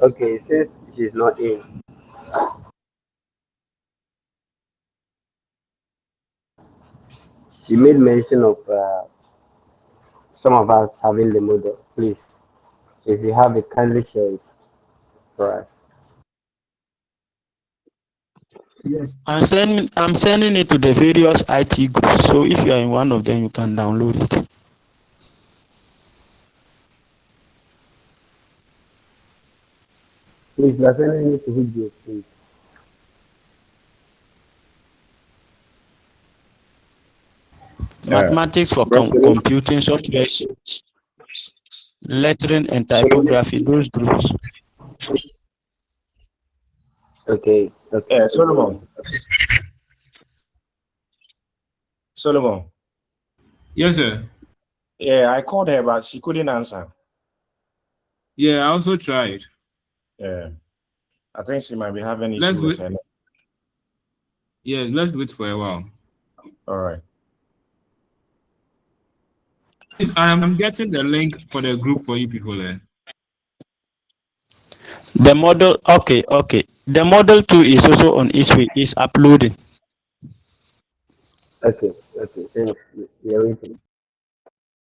Okay, since she's not in, she made mention of some of us having the model. Please, if you have it, kindly share it for us. Yes. I'm sending it to the various IT groups. So if you are in one of them, you can download it. Please, you are sending it to which group, please? Mathematics for Brother, computing, software, lettering, and typography. Those groups. Okay, okay, yeah, okay. Solomon. Yes, sir. Yeah, I called her, but she couldn't answer. Yeah, I also tried. Yeah, I think she might be having Let's issue with wait. her. Yes, let's wait for a while. All right. Please, I am getting the link for the group for you people. The model, okay. The model 2 is also on its way, is uploading. Okay, okay. Thanks. We are waiting.